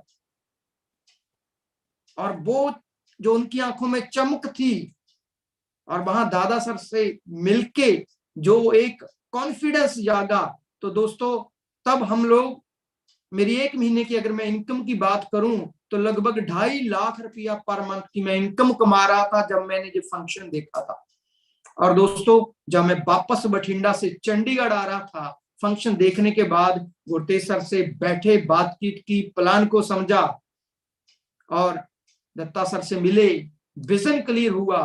और वो जो उनकी आंखों में चमक थी, और वहां दादा सर से मिलके जो एक कॉन्फिडेंस जागा, तो दोस्तों तब हम लोग, मेरी 1 महीने की अगर मैं इनकम की बात करूं तो लगभग 2.5 लाख रुपया पर मंथ की मैं इनकम कमा रहा था जब मैंने ये फंक्शन देखा था। और दोस्तों जब मैं वापस बठिंडा से चंडीगढ़ आ रहा था, फंक्शन देखने के बाद गुरतेज सर से बैठे, बातचीत की, प्लान को समझा, और दत्ता सर से मिले, विजन क्लियर हुआ,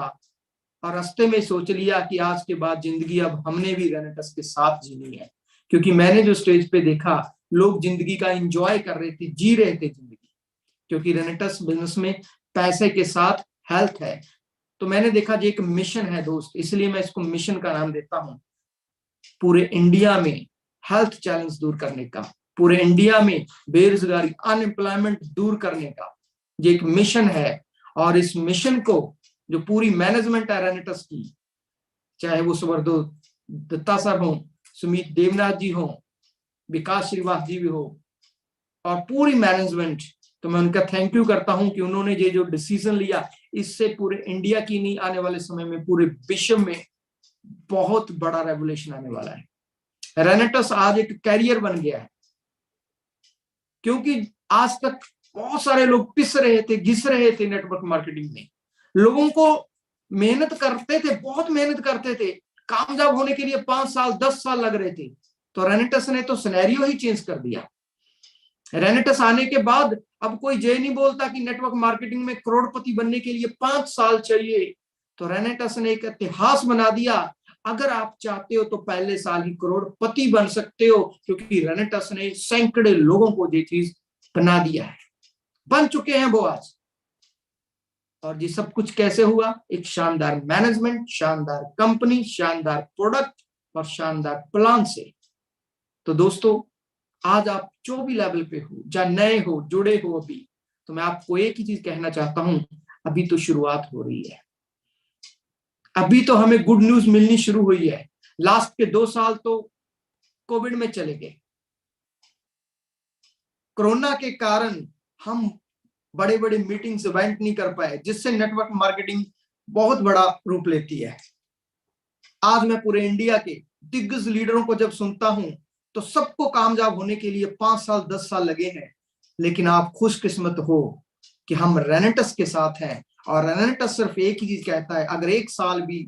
और रास्ते में सोच लिया कि आज के बाद जिंदगी अब हमने भी रेनेटस के साथ जीनी है। क्योंकि मैंने जो स्टेज पे देखा, लोग जिंदगी का एंजॉय कर रहे थे, जी रहे थे जिंदगी, क्योंकि रेनेटस बिजनेस में पैसे के साथ हेल्थ है। तो मैंने देखा ये एक मिशन है दोस्त, इसलिए मैं इसको मिशन का नाम देता हूं। पूरे इंडिया में हेल्थ चैलेंज दूर करने का, पूरे इंडिया में बेरोजगारी, अनएम्प्लॉयमेंट दूर करने का ये एक मिशन है। और इस मिशन को जो पूरी मैनेजमेंट है रेनेटस की, चाहे वो सुवर्दो दत्ता सर हो, सुमित देवनाथ जी हो, विकास श्रीवास जी भी हो, और पूरी मैनेजमेंट, तो मैं उनका थैंक यू करता हूं कि उन्होंने ये जो डिसीजन लिया, इससे पूरे इंडिया की नहीं, आने वाले समय में पूरे विश्व में बहुत बड़ा रेवोल्यूशन आने वाला है। रेनेटस आज एक कैरियर बन गया है, क्योंकि आज तक बहुत सारे लोग पिस रहे थे, घिस रहे थे नेटवर्क मार्केटिंग में, लोगों को मेहनत करते थे, बहुत मेहनत करते थे, कामयाब होने के लिए 5 साल 10 साल लग रहे थे। तो रेनेटस ने तो सिनेरियो ही चेंज कर दिया। रेनेटस आने के बाद अब कोई ये नहीं बोलता कि नेटवर्क मार्केटिंग में करोड़पति बनने के लिए 5 साल चाहिए। तो रेनेटस ने एक इतिहास बना दिया, अगर आप चाहते हो तो पहले साल ही करोड़पति बन सकते हो, क्योंकि रेनेटस ने सैकड़े लोगों को ये चीज बना दिया है, बन चुके हैं वो आज। और ये सब कुछ कैसे हुआ? एक शानदार मैनेजमेंट, शानदार कंपनी, शानदार प्रोडक्ट और शानदार प्लान से। तो दोस्तों आज आप जो भी लेवल पे हो, या नए हो, जुड़े हो अभी, तो मैं आपको एक ही चीज कहना चाहता हूं, अभी तो शुरुआत हो रही है, अभी तो हमें गुड न्यूज मिलनी शुरू हुई है। लास्ट के 2 साल तो कोविड में चले गए, कोरोना के कारण हम बड़े बड़े मीटिंग्स इवेंट नहीं कर पाए, जिससे नेटवर्क मार्केटिंग बहुत बड़ा रूप लेती है। आज मैं पूरे इंडिया के दिग्गज लीडरों को जब सुनता हूं, तो सबको कामयाब होने के लिए 5 साल 10 साल लगे हैं, लेकिन आप खुशकिस्मत हो कि हम रेनेटस के साथ हैं। और रेनेटस सिर्फ एक ही चीज कहता है, अगर 1 साल भी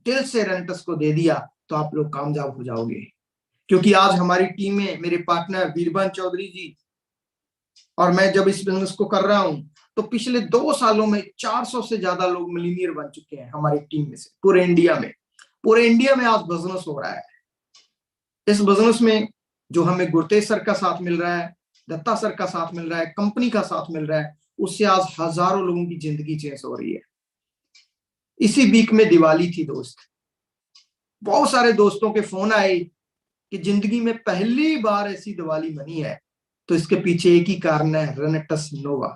दिल से रेनेटस को दे दिया तो आप लोग कामयाब हो जाओगे। क्योंकि आज हमारी टीम में मेरे पार्टनर वीरबन चौधरी जी, और मैं जब इस बिजनेस को कर रहा हूं, तो पिछले 2 सालों में 400 से ज्यादा लोग मिलीनियर बन चुके हैं हमारी टीम में से, पूरे इंडिया में। पूरे इंडिया में आज बिजनेस हो रहा है। इस बिजनेस में जो हमें गुरतेज सर का साथ मिल रहा है, दत्ता सर का साथ मिल रहा है, कंपनी का साथ मिल रहा है, उससे आज हजारों लोगों की जिंदगी चेंज हो रही है। इसी वीक में दिवाली थी दोस्त, बहुत सारे दोस्तों के फोन आए कि जिंदगी में पहली बार ऐसी दिवाली मनी है। तो इसके पीछे एक ही कारण है, रेनेटस नोवा।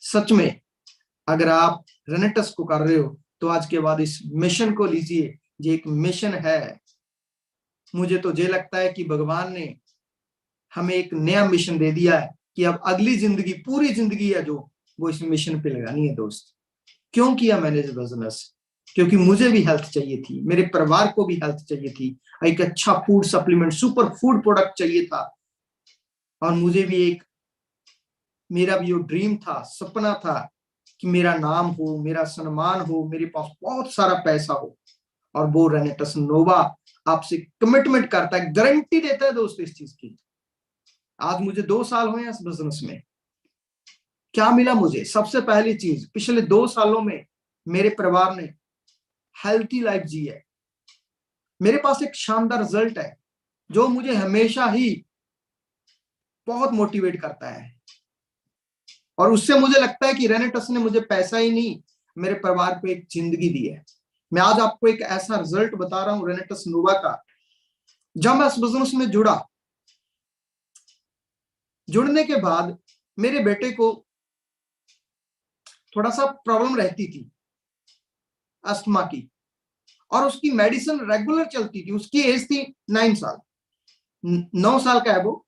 सच में अगर आप रेनेटस को कर रहे हो तो आज के बाद इस मिशन को लीजिए, ये एक मिशन है। मुझे तो ये लगता है कि भगवान ने हमें एक नया मिशन दे दिया है कि अब अगली जिंदगी, पूरी जिंदगी है जो, वो इस मिशन पे लगानी है दोस्त। क्यों किया मैंने ये बिजनेस? क्योंकि मुझे भी हेल्थ चाहिए थी, मेरे परिवार को भी हेल्थ चाहिए थी, एक अच्छा food supplement, super food product चाहिए था। और मुझे भी एक, मेरा भी वो ड्रीम था, सपना था कि मेरा नाम हो, मेरा सम्मान हो, मेरे पास बहुत सारा पैसा हो। और वो रेनेटस नोवा आपसे कमिटमेंट करता है, गारंटी देता है दोस्तों इस चीज की। आज मुझे 2 साल हुए हैं इस बिजनेस में, क्या मिला मुझे? सबसे पहली चीज, पिछले 2 सालों में मेरे परिवार ने हेल्थी लाइफ जी है। मेरे पास एक शानदार रिजल्ट है जो मुझे हमेशा ही बहुत मोटिवेट करता है, और उससे मुझे लगता है कि रेनेटस ने मुझे पैसा ही नहीं, मेरे परिवार को एक जिंदगी दी है। मैं आज आपको एक ऐसा रिजल्ट बता रहा हूं रेनेटस नोवा का। जब मैं इस बिजनेस में जुड़ने के बाद मेरे बेटे को थोड़ा सा प्रॉब्लम रहती थी अस्थमा की, और उसकी मेडिसिन रेगुलर चलती थी। उसकी एज थी 9 साल, 9 साल का है वो,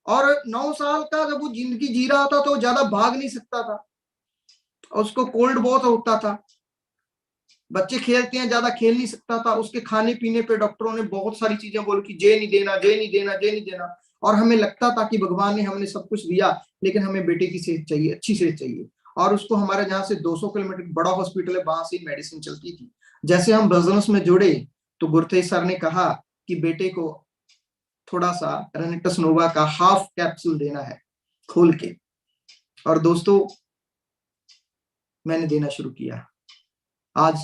और 9 साल का जब वो जिंदगी जी रहा था तो वो ज्यादा भाग नहीं सकता था, उसको कोल्ड बहुत होता था। बच्चे खेलते हैं, ज्यादा खेल नहीं सकता था। उसके खाने पीने पे डॉक्टरों ने बहुत सारी चीजें बोली कि जे नहीं देना, जे नहीं देना, जे नहीं देना। और हमें लगता था कि भगवान ने हमने सब कुछ दिया, लेकिन हमें बेटे की सेहत चाहिए, अच्छी सेहत चाहिए। और उसको हमारे जहाँ से 200 किलोमीटर बड़ा हॉस्पिटल है, वहां से मेडिसिन चलती थी। जैसे हम बिजनेस में जुड़े तो गुरतेज सर ने कहा कि बेटे को थोड़ा सा रेनेटस नोवा का हाफ कैप्सूल देना है खोल के। और दोस्तों, मैंने देना शुरू किया। आज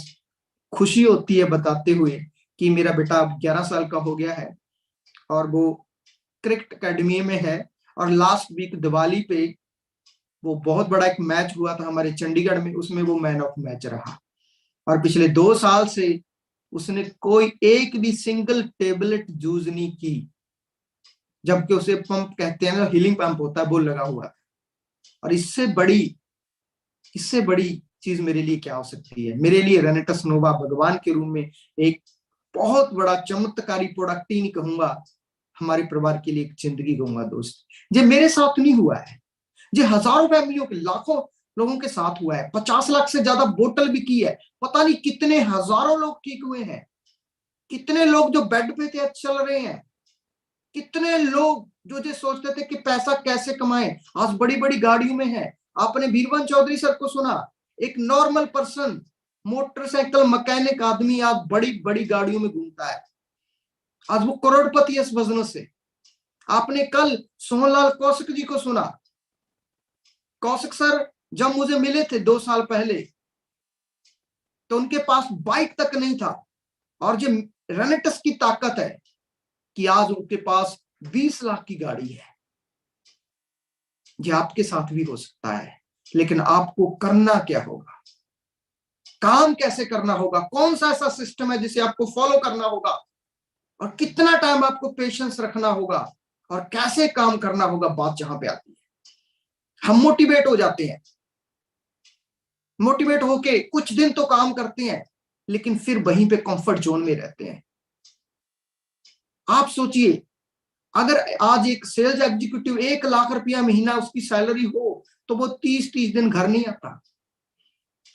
खुशी होती है बताते हुए कि मेरा बेटा अब 11 साल का हो गया है और वो क्रिकेट एकेडमी में है। और लास्ट वीक दिवाली पे वो बहुत बड़ा एक मैच हुआ था हमारे चंडीगढ़ में, उसमें वो मैन ऑफ मैच रहा। और पिछले 2 साल से उसने कोई एक भी सिंगल टेबलेट यूज नहीं की, जबकि उसे पंप कहते हैं ना, हीलिंग पंप होता है, वो लगा हुआ है। और इससे बड़ी चीज मेरे लिए क्या हो सकती है? मेरे लिए रेनेटस नोवा भगवान के रूप में एक बहुत बड़ा चमत्कारी प्रोडक्ट ही नहीं कहूंगा, हमारे परिवार के लिए एक जिंदगी कहूंगा। दोस्त, ये मेरे साथ नहीं हुआ है, ये हजारों फैमिलियों के, लाखों लोगों के साथ हुआ है। 50 लाख से ज्यादा बोतल भी की है, पता नहीं कितने हजारों लोग ठीक हुए हैं। कितने लोग जो बेड पे थे चल रहे हैं, कितने लोग जो सोचते थे कि पैसा कैसे कमाएं, आज बड़ी बड़ी गाड़ियों में है। आपने बीरबल चौधरी सर को सुना, एक नॉर्मल पर्सन, मोटरसाइकिल मैकेनिक आदमी आज बड़ी बड़ी गाड़ियों में घूमता है। आज वो करोड़पति है इस बिजनेस से। आपने कल सोहनलाल कौशिक जी को सुना। कौशिक सर जब मुझे मिले थे 2 साल पहले, तो उनके पास बाइक तक नहीं था। और जो रेनेटस की ताकत है कि आज उनके पास 20 लाख की गाड़ी है। ये आपके साथ भी हो सकता है, लेकिन आपको करना क्या होगा, काम कैसे करना होगा, कौन सा ऐसा सिस्टम है जिसे आपको फॉलो करना होगा, और कितना टाइम आपको पेशेंस रखना होगा, और कैसे काम करना होगा, बात जहां पे आती है। हम मोटिवेट हो जाते हैं, मोटिवेट होके कुछ दिन तो काम करते हैं, लेकिन फिर वहीं पे कंफर्ट जोन में रहते हैं। आप सोचिए, अगर आज एक सेल्स एग्जीक्यूटिव 1 लाख रुपया महीना उसकी सैलरी हो, तो वो 30 दिन घर नहीं आता,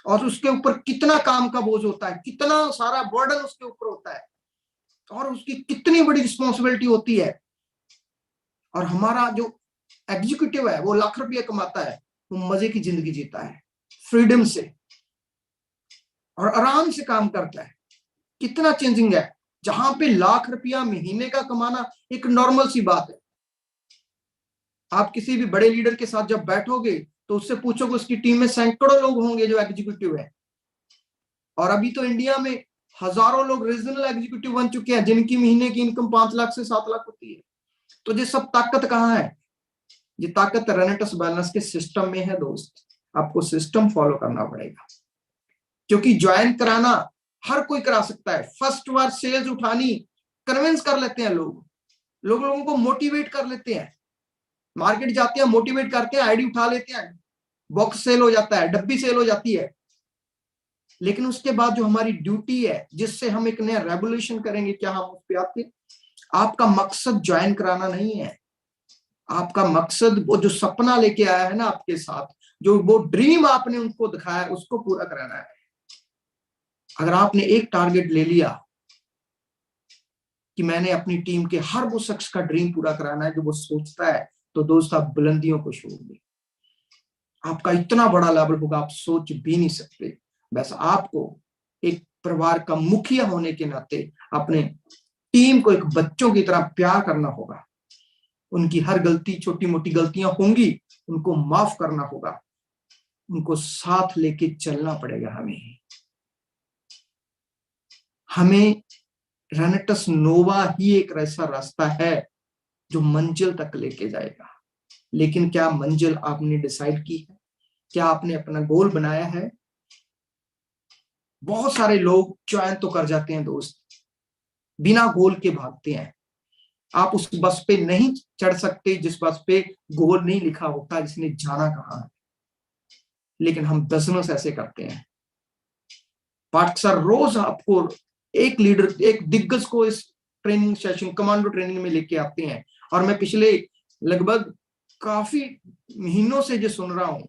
और उसके ऊपर कितना काम का बोझ होता है, कितना सारा बर्डन उसके ऊपर होता है, और उसकी कितनी बड़ी रिस्पॉन्सिबिलिटी होती है। और हमारा जो एग्जीक्यूटिव है वो लाख रुपया कमाता है, वो मजे की जिंदगी जीता है, फ्रीडम से और आराम से काम करता है। कितना चेंजिंग है, जहां पे लाख रुपया महीने का कमाना एक नॉर्मल सी बात है। आप किसी भी बड़े लीडर के साथ जब बैठोगे तो उससे पूछोगे, उसकी टीम में सैकड़ों लोग होंगे जो एग्जीक्यूटिव है। और अभी तो इंडिया में हजारों लोग रीजनल एग्जीक्यूटिव बन चुके हैं जिनकी महीने की इनकम 5 लाख से 7 लाख होती है। तो ये सब ताकत कहाँ है? ये ताकत रेनेटस बैलेंस के सिस्टम में है दोस्त। आपको सिस्टम फॉलो करना पड़ेगा, क्योंकि ज्वाइन कराना हर कोई करा सकता है। फर्स्ट बार सेल्स उठानी, कन्विंस कर लेते हैं लोगों को मोटिवेट कर लेते हैं, मार्केट जाते हैं, मोटिवेट करते हैं, आईडी उठा लेते हैं, बॉक्स सेल हो जाता है, डब्बी सेल हो जाती है। लेकिन उसके बाद जो हमारी ड्यूटी है, जिससे हम एक नया रेवोल्यूशन करेंगे, क्या हम उस पर आते? आपका मकसद ज्वाइन कराना नहीं है, आपका मकसद वो जो सपना लेके आया है ना आपके साथ, जो वो ड्रीम आपने उनको दिखाया है, उसको पूरा कराना है। अगर आपने एक टारगेट ले लिया कि मैंने अपनी टीम के हर वो शख्स का ड्रीम पूरा कराना है जो वो सोचता है, तो दोस्त आप बुलंदियों को छूओगे। आपका इतना बड़ा लेवल होगा, आप सोच भी नहीं सकते। बस आपको एक परिवार का मुखिया होने के नाते अपने टीम को एक बच्चों की तरह प्यार करना होगा। उनकी हर गलती, छोटी मोटी गलतियां होंगी, उनको माफ करना होगा, उनको साथ लेके चलना पड़ेगा। हमें रेनेटस नोवा ही एक ऐसा रास्ता है जो मंजिल तक लेके जाएगा। लेकिन क्या मंजिल आपने डिसाइड की है? क्या आपने अपना गोल बनाया है? बहुत सारे लोग ज्वाइन तो कर जाते हैं दोस्त, बिना गोल के भागते हैं। आप उस बस पे नहीं चढ़ सकते जिस बस पे गोल नहीं लिखा होता, जिसने जाना कहाँ है। लेकिन हम बिजनेस ऐसे करते हैं। पाठक सर रोज आपको एक लीडर, एक दिग्गज को इस ट्रेनिंग सेशन, कमांडो ट्रेनिंग में लेके आते हैं, और मैं पिछले लगभग काफी महीनों से जो सुन रहा हूं,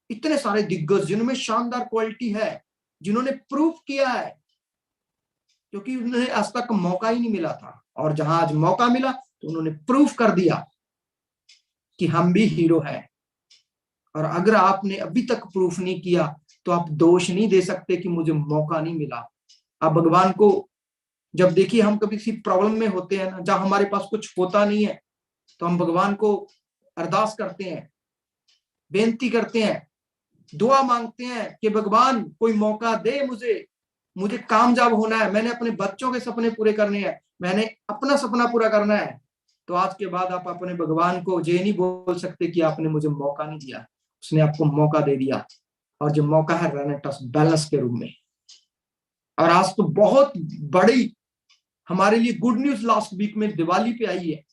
इतने सारे दिग्गज जिनमें शानदार क्वालिटी है, जिन्होंने प्रूफ किया है, क्योंकि उन्हें आज तक मौका ही नहीं मिला था, और जहां आज मौका मिला तो उन्होंने प्रूफ कर दिया कि हम भी हीरो हैं। और अगर आपने अभी तक प्रूफ नहीं किया तो आप दोष नहीं दे सकते कि मुझे मौका नहीं मिला। आप भगवान को जब देखिए, हम कभी किसी प्रॉब्लम में होते हैं ना, जहां हमारे पास कुछ होता नहीं है, तो हम भगवान को अरदास करते हैं, बेनती करते हैं, दुआ मांगते हैं कि भगवान कोई मौका दे, मुझे कामयाब होना है, मैंने अपने बच्चों के सपने पूरे करने हैं, मैंने अपना सपना पूरा करना है। तो आज के बाद आप अपने भगवान को ये नहीं बोल सकते कि आपने मुझे मौका नहीं दिया। उसने आपको मौका दे दिया, और जो मौका है रेनेटस बैलेंस के रूप में। और आज तो बहुत बड़ी हमारे लिए गुड न्यूज लास्ट वीक में दिवाली पे आई है।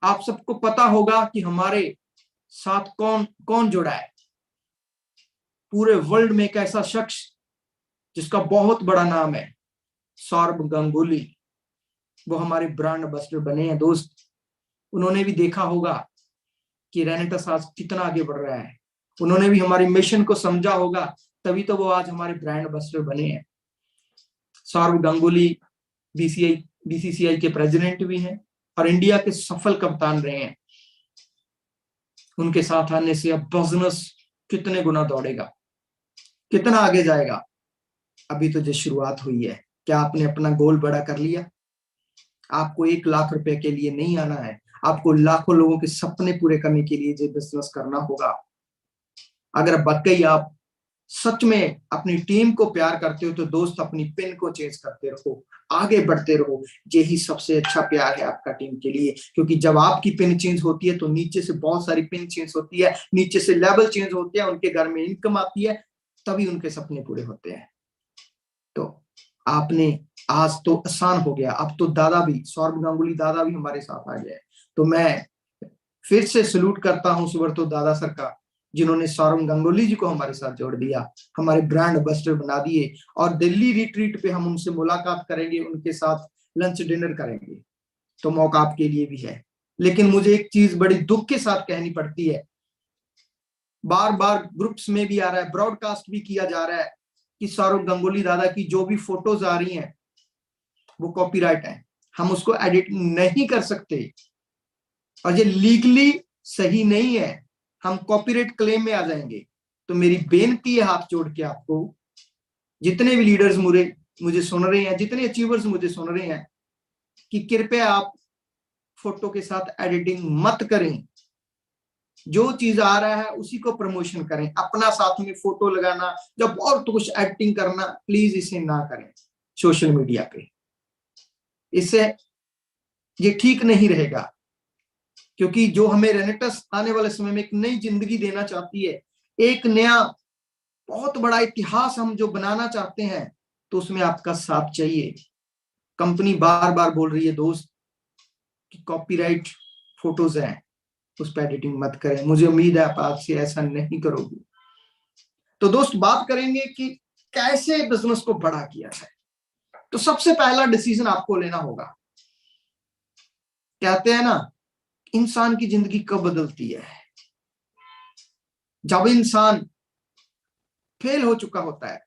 आप सबको पता होगा कि हमारे साथ कौन कौन जुड़ा है। पूरे वर्ल्ड में एक ऐसा शख्स जिसका बहुत बड़ा नाम है, सौरभ गांगुली, वो हमारे ब्रांड एम्बेसडर बने हैं दोस्त। उन्होंने भी देखा होगा कि रेनेटस आज कितना आगे बढ़ रहा है, उन्होंने भी हमारे मिशन को समझा होगा, तभी तो वो आज हमारे ब्रांड एम्बेसडर बने हैं। सौरभ गांगुली बीसीसीआई के प्रेसिडेंट भी हैं और इंडिया के सफल कप्तान रहे हैं। उनके साथ आने से अब बिजनेस कितने गुना दौड़ेगा, कितना आगे जाएगा। अभी तो जो शुरुआत हुई है। क्या आपने अपना गोल बड़ा कर लिया? आपको 1 लाख रुपए के लिए नहीं आना है, आपको लाखों लोगों के सपने पूरे करने के लिए जो बिजनेस करना होगा। अगर वाकई आप सच में अपनी टीम को प्यार करते हो तो दोस्त अपनी पिन को चेंज करते रहो, आगे बढ़ते रहो। यही सबसे अच्छा प्यार है आपका टीम के लिए, क्योंकि जब आपकी पिन चेंज होती है तो नीचे से बहुत सारी पिन चेंज होती है, नीचे से लेवल चेंज होते हैं, उनके घर में इनकम आती है, तभी उनके सपने पूरे होते हैं। तो आपने आज तो आसान हो गया। अब तो दादा भी, सौरभ गांगुली दादा भी हमारे साथ आ गए। तो मैं फिर से सल्यूट करता हूं सुब्रतो दादा सर का, जिन्होंने सौरभ गांगुली जी को हमारे साथ जोड़ दिया, हमारे ब्रांड एम्बेसडर बना दिए। और दिल्ली रिट्रीट पे हम उनसे मुलाकात करेंगे, उनके साथ लंच डिनर करेंगे। तो मौका आपके लिए भी है। लेकिन मुझे एक चीज बड़ी दुख के साथ कहनी पड़ती है, बार बार ग्रुप्स में भी आ रहा है, ब्रॉडकास्ट भी किया जा रहा है कि सौरभ गांगुली दादा की जो भी फोटोज आ रही हैं वो कॉपीराइट है, हम उसको एडिट नहीं कर सकते, और ये लीगली सही नहीं है, हम कॉपीराइट क्लेम में आ जाएंगे। तो मेरी बेनती है हाथ जोड़ के आपको, जितने भी लीडर्स मुझे सुन रहे हैं, जितने अचीवर्स मुझे सुन रहे हैं, कि कृपया आप फोटो के साथ एडिटिंग मत करें। जो चीज आ रहा है उसी को प्रमोशन करें। अपना साथ में फोटो लगाना, जब और तो कुछ एक्टिंग करना, प्लीज इसे ना करें सोशल मीडिया पे। इससे ये ठीक नहीं रहेगा, क्योंकि जो हमें रेनेटस आने वाले समय में एक नई जिंदगी देना चाहती है, एक नया बहुत बड़ा इतिहास हम जो बनाना चाहते हैं, तो उसमें आपका साथ चाहिए। कंपनी बार बार बोल रही है दोस्त कि कॉपीराइट फोटोज हैं, उस पर एडिटिंग मत करें। मुझे उम्मीद है आप आज से ऐसा नहीं करोगे। तो दोस्त बात करेंगे कि कैसे बिजनेस को बड़ा किया जाए। तो सबसे पहला डिसीजन आपको लेना होगा। कहते हैं ना, इंसान की जिंदगी कब बदलती है? जब इंसान फेल हो चुका होता है,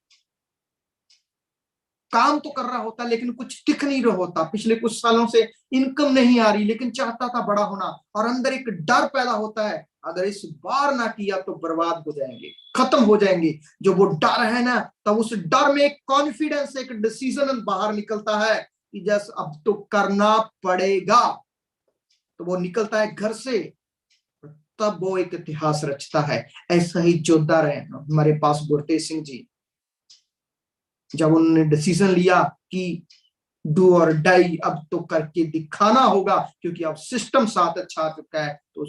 काम तो कर रहा होता लेकिन कुछ टिक नहीं रहा होता, पिछले कुछ सालों से इनकम नहीं आ रही, लेकिन चाहता था बड़ा होना, और अंदर एक डर पैदा होता है, अगर इस बार ना किया तो बर्बाद हो जाएंगे, खत्म हो जाएंगे। जो वो डर है ना, तब उस डर में एक कॉन्फिडेंस, एक डिसीजन बाहर निकलता है कि जैसे अब तो करना पड़ेगा। तो वो निकलता है घर से, तब वो एक इतिहास रचता है। ऐसा ही जोरदार है हमारे पास गुरतेज सिंह जी। जब उन्होंने डिसीजन लिया कि डू और डाई, अब तो करके दिखाना होगा, क्योंकि अब सिस्टम साथ अच्छा आ चुका है, तो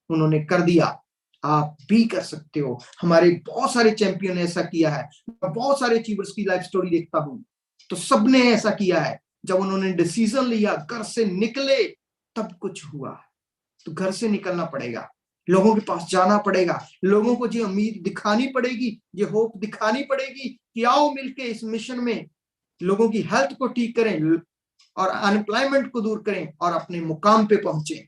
उन्होंने कर दिया। आप भी कर सकते हो। हमारे बहुत सारे चैंपियन ने ऐसा किया है। बहुत सारे अचीवर्स की लाइफ स्टोरी देखता हूं, तो सबने ऐसा किया है। जब उन्होंने डिसीजन लिया, घर से निकले, तब कुछ हुआ। तो घर से निकलना पड़ेगा, लोगों के पास जाना पड़ेगा, लोगों को ये उम्मीद दिखानी पड़ेगी, ये होप दिखानी पड़ेगी कि आओ मिलके इस मिशन में लोगों की हेल्थ को ठीक करें और अनएम्प्लॉयमेंट को दूर करें और अपने मुकाम पे पहुंचे।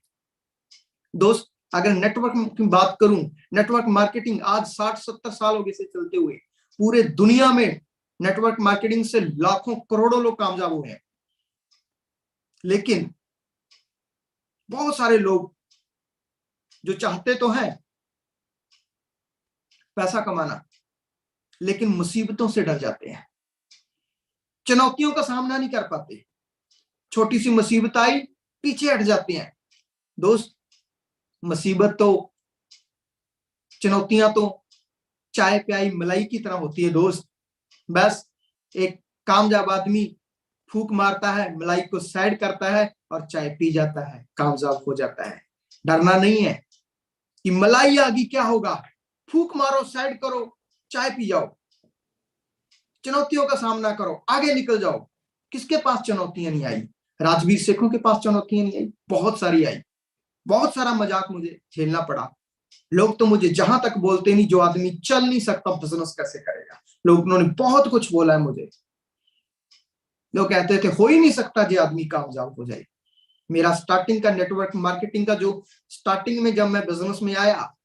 दोस्त, अगर नेटवर्क की बात करूं, नेटवर्क मार्केटिंग आज 60-70 साल हो गए से चलते हुए, पूरे दुनिया में नेटवर्क मार्केटिंग से लाखों करोड़ों लोग कामयाब हुए हैं। लेकिन बहुत सारे लोग जो चाहते तो हैं पैसा कमाना, लेकिन मुसीबतों से डर जाते हैं, चुनौतियों का सामना नहीं कर पाते। छोटी सी मुसीबत आई, पीछे हट जाते हैं। दोस्त, मुसीबत तो, चुनौतियां तो चाय प्याई मलाई की तरह होती है दोस्त। बस एक कामयाब आदमी फूंक मारता है, मलाई को साइड करता है और चाय पी जाता है, कामयाब हो जाता है। डरना नहीं है कि मलाई आ गई क्या होगा, फूंक मारो, साइड करो, चाय पी जाओ, चुनौतियों का सामना करो, आगे निकल जाओ। किसके पास चुनौतियां नहीं आई? राजवीर शेखों के पास चुनौतियां नहीं आई? बहुत सारी आई। बहुत सारा मजाक मुझे झेलना पड़ा। लोग तो मुझे जहां तक बोलते नहीं, जो आदमी चल नहीं सकता बिजनेस कैसे करेगा। लोग, उन्होंने बहुत कुछ बोला है मुझे। लोग कहते थे हो ही नहीं सकता ये आदमी कामयाब हो जाए। मेरा स्टार्टिंग का नेटवर्क मार्केटिंग का जो स्टार्टिंग में जब मैं बिजनेस में आया,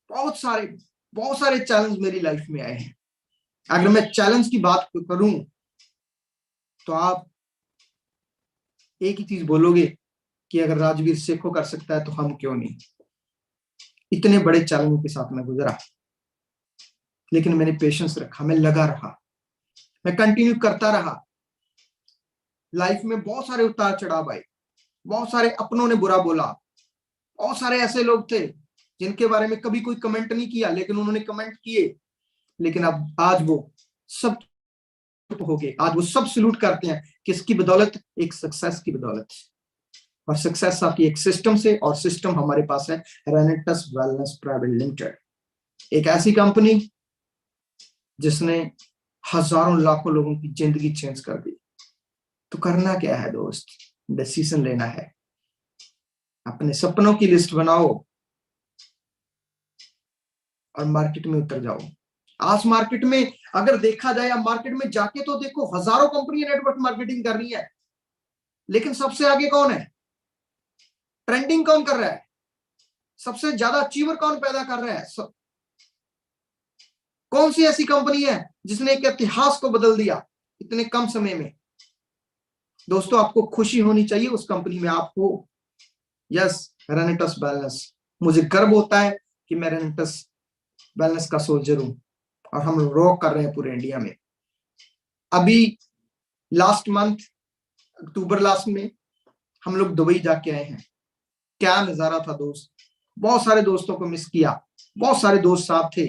बहुत सारे चैलेंज मेरी लाइफ में आए हैं। अगर मैं चैलेंज की बात करूं तो आप एक ही चीज बोलोगे कि अगर राजवीर शेखो कर सकता है तो हम क्यों नहीं। इतने बड़े चैलेंज के साथ मैं गुजरा, लेकिन मैंने पेशेंस रखा, मैं लगा रहा, मैं कंटिन्यू करता रहा। लाइफ में बहुत सारे उतार चढ़ाव आए, बहुत सारे अपनों ने बुरा बोला, बहुत सारे ऐसे लोग थे जिनके बारे में कभी कोई कमेंट नहीं किया, लेकिन उन्होंने कमेंट किए। लेकिन अब आज वो सब हो गए, आज वो सब सल्यूट करते हैं। किसकी बदौलत? एक सक्सेस की बदौलत। और सक्सेस आती है एक सिस्टम से, और सिस्टम हमारे पास है रेनेटस वेलनेस प्राइवेट लिमिटेड, एक ऐसी कंपनी जिसने हजारों लाखों लोगों की जिंदगी चेंज कर दी। तो करना क्या है दोस्त? डिसीजन लेना है, अपने सपनों की लिस्ट बनाओ और मार्केट में उतर जाओ। आज मार्केट में अगर देखा जाए, या मार्केट में जाके तो देखो, हजारों कंपनियां नेटवर्क मार्केटिंग कर रही है, लेकिन सबसे आगे कौन है? ट्रेंडिंग कौन कर रहा है? सबसे ज्यादा अचीवर कौन पैदा कर रहा है? कौन सी ऐसी कंपनी है जिसने एक इतिहास को बदल दिया इतने कम समय में? दोस्तों, आपको खुशी होनी चाहिए उस कंपनी में आप हो। यस, रेनेटस वेलनेस, मुझे गर्व होता है कि मैं रेनेटस वेलनेस का सोल्जर हूं, और हम रॉक कर रहे हैं पूरे इंडिया में। अभी लास्ट मंथ अक्टूबर लास्ट में हम लोग दुबई जाके आए हैं। क्या नजारा था दोस्त, बहुत सारे दोस्तों को मिस किया, बहुत सारे दोस्त साथ थे,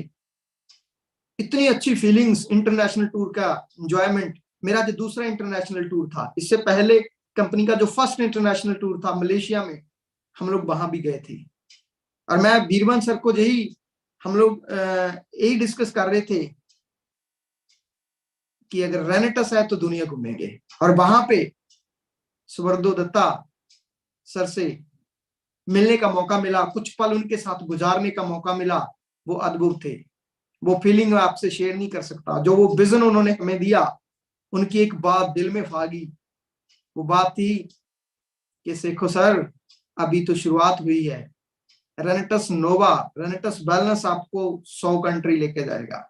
इतनी अच्छी फीलिंग्स। इंटरनेशनल टूर का एंजॉयमेंट, मेरा जो दूसरा इंटरनेशनल टूर था, इससे पहले कंपनी का जो फर्स्ट इंटरनेशनल टूर था मलेशिया में, हम लोग वहां भी गए थे। और मैं बीरबल सर को यही हम लोग यही डिस्कस कर रहे थे कि अगर रेनेटस है तो दुनिया घूमेंगे। और वहां पे सुब्रतो दत्ता सर से मिलने का मौका मिला, कुछ पल उनके साथ गुजारने का मौका मिला, वो अद्भुत थे। वो फीलिंग मैं आपसे शेयर नहीं कर सकता। जो वो विजन उन्होंने हमें दिया, उनकी एक बात दिल में फागी, वो बात थी कि शेखो सर, अभी तो शुरुआत हुई है। रेनेटस नोवा, रेनेटस वेलनेस आपको 100 कंट्री लेके जाएगा।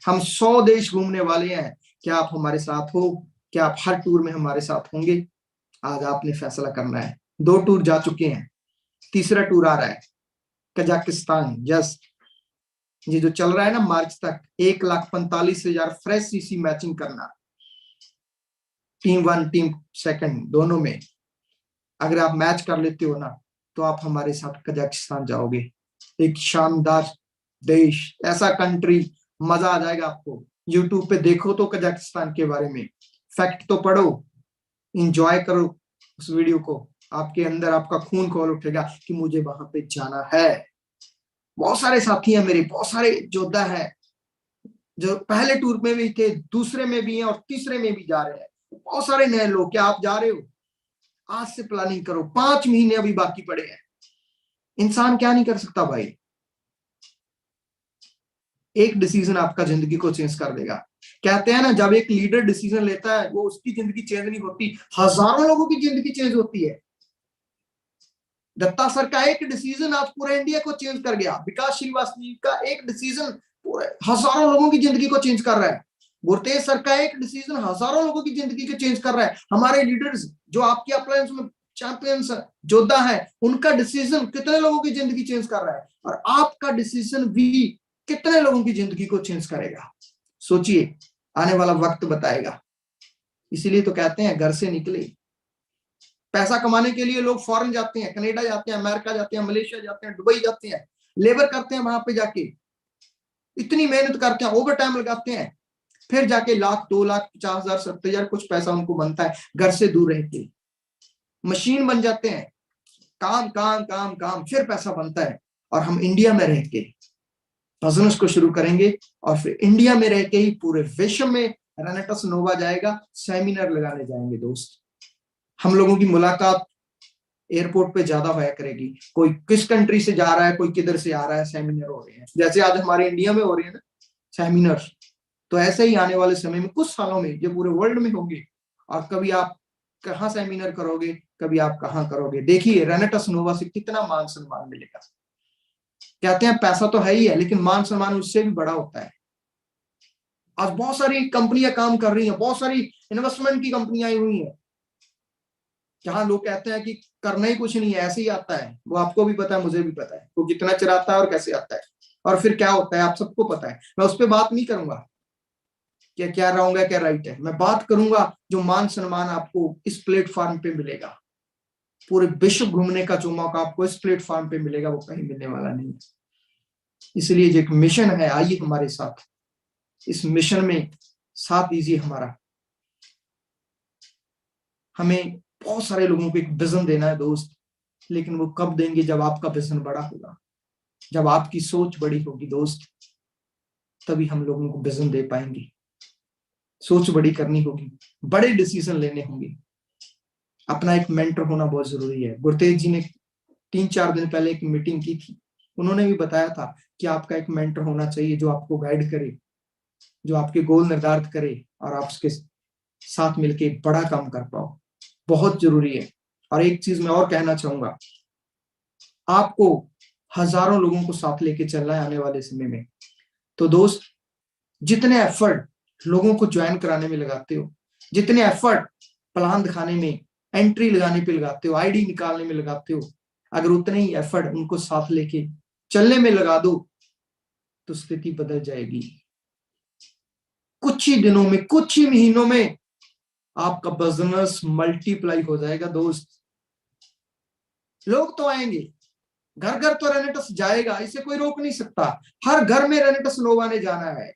हम 100 देश घूमने वाले हैं। क्या आप हमारे साथ हो? क्या आप हर टूर में हमारे साथ होंगे? आज आपने फैसला करना है। 2 टूर जा चुके हैं, तीसरा टूर आ रहा है कजाकिस्तान। यस, ये जो चल रहा है ना मार्च तक, 1,45,000 फ्रेश सीसी मैचिंग करना, टीम 1 टीम 2 दोनों में। अगर आप मैच कर लेते हो ना, तो आप हमारे साथ कजाकिस्तान जाओगे। एक शानदार देश, ऐसा कंट्री, मजा आ जाएगा आपको। यूट्यूब पे देखो तो कजाकिस्तान के बारे में, फैक्ट तो पढ़ो, इंजॉय करो उस वीडियो को, आपके अंदर आपका खून खौल उठेगा कि मुझे वहां पे जाना है। बहुत सारे साथी हैं मेरे, बहुत सारे योद्धा हैं जो पहले टूर में भी थे, दूसरे में भी हैं और तीसरे में भी जा रहे हैं। बहुत सारे नए लोग, क्या आप जा रहे हो? आज से प्लानिंग करो, 5 महीने अभी बाकी पड़े हैं। इंसान क्या नहीं कर सकता भाई। एक डिसीजन आपका जिंदगी को चेंज कर देगा। कहते हैं ना, जब एक लीडर डिसीजन लेता है, वो उसकी जिंदगी चेंज नहीं होती, हजारों लोगों की जिंदगी चेंज होती है। दत्ता सर का एक डिसीजन आज पूरे इंडिया को चेंज कर गया। विकास श्रीवास्तव का एक डिसीजन पूरे हजारों लोगों की जिंदगी को चेंज कर रहा है। गुरतेज सर का एक डिसीजन हजारों लोगों की जिंदगी को चेंज कर रहा है। हमारे लीडर्स जो आपके अप्लायंस में चैंपियंस योद्धा है, उनका डिसीजन कितने लोगों की जिंदगी चेंज कर रहा है, और आपका डिसीजन भी कितने लोगों की जिंदगी को चेंज करेगा। सोचिए, आने वाला वक्त बताएगा। इसीलिए तो कहते हैं घर से निकले। पैसा कमाने के लिए लोग फॉरेन जाते हैं, कनाडा जाते हैं, अमेरिका जाते हैं, मलेशिया जाते हैं, दुबई जाते हैं, लेबर करते हैं, वहां पे जाके इतनी मेहनत करते हैं, ओवर टाइम लगाते हैं, फिर जाके 1,00,000, 2,00,000, 50,000, 70,000 कुछ पैसा उनको बनता है। घर से दूर रह के मशीन बन जाते हैं, काम काम काम काम, फिर पैसा बनता है। और हम इंडिया में रह के बिजनेस को शुरू करेंगे, और फिर इंडिया में रह के ही पूरे विश्व में रेनेटस नोवा जाएगा, सेमिनार लगाने जाएंगे दोस्त। हम लोगों की मुलाकात एयरपोर्ट पे ज्यादा होया करेगी। कोई किस कंट्री से जा रहा है, कोई किधर से आ रहा है, सेमिनार हो रहे हैं, जैसे आज हमारे इंडिया में हो रहे हैं ना सेमिनार। तो ऐसे ही आने वाले समय में, कुछ सालों में, ये पूरे वर्ल्ड में होंगे। और कभी आप कहाँ सेमिनार करोगे, कभी आप कहाँ करोगे, देखिए रेनेटस नोवा से कितना मान सम्मान मिलेगा। कहते हैं पैसा तो है ही है, लेकिन मान सम्मान उससे भी बड़ा होता है। आज बहुत सारी कंपनियां काम कर रही हैं, बहुत सारी इन्वेस्टमेंट की कंपनियां आई हुई हैं, जहां लोग कहते हैं कि करना ही कुछ नहीं है, ऐसे ही आता है। वो आपको भी पता है, मुझे भी पता है वो कितना चलाता है और कैसे आता है, और फिर क्या होता है आप सबको पता है। मैं उस पर बात नहीं करूंगा कि क्या रॉन्ग है क्या राइट है। मैं बात करूंगा जो मान सम्मान आपको इस प्लेटफॉर्म पे मिलेगा। पूरे विश्व घूमने का जो मौका आपको इस प्लेटफॉर्म पे मिलेगा, वो कहीं मिलने वाला नहीं है। इसलिए जो एक मिशन है, आइए हमारे साथ इस मिशन में साथ दीजिए हमारा। हमें बहुत सारे लोगों को एक विजन देना है दोस्त, लेकिन वो कब देंगे? जब आपका विजन बड़ा होगा, जब आपकी सोच बड़ी होगी दोस्त, तभी हम लोगों को विजन दे पाएंगे। सोच बड़ी करनी होगी, बड़े डिसीजन लेने होंगे। अपना एक मेंटर होना बहुत जरूरी है। गुरतेज जी ने 3-4 दिन पहले एक मीटिंग की थी, उन्होंने भी बताया था कि आपका एक मेंटर होना चाहिए जो आपको गाइड करे, जो आपके गोल निर्धारित करे, और आप उसके साथ मिलके बड़ा काम कर पाओ। बहुत जरूरी है। और एक चीज मैं और कहना चाहूंगा, आपको हजारों लोगों को साथ लेके चलना है आने वाले समय में। तो दोस्त, जितने एफर्ट लोगों को ज्वाइन कराने में लगाते हो, जितने एफर्ट प्लान दिखाने में, एंट्री लगाने पे लगाते हो, आईडी निकालने में लगाते हो, अगर उतने ही एफर्ट उनको साथ लेके चलने में लगा दो, तो स्थिति बदल जाएगी। कुछ ही दिनों में, कुछ ही महीनों में आपका बिजनेस मल्टीप्लाई हो जाएगा दोस्त। लोग तो आएंगे, घर घर तो रेनेटस जाएगा, इसे कोई रोक नहीं सकता। हर घर में रेनेटस नोवा ने जाना है।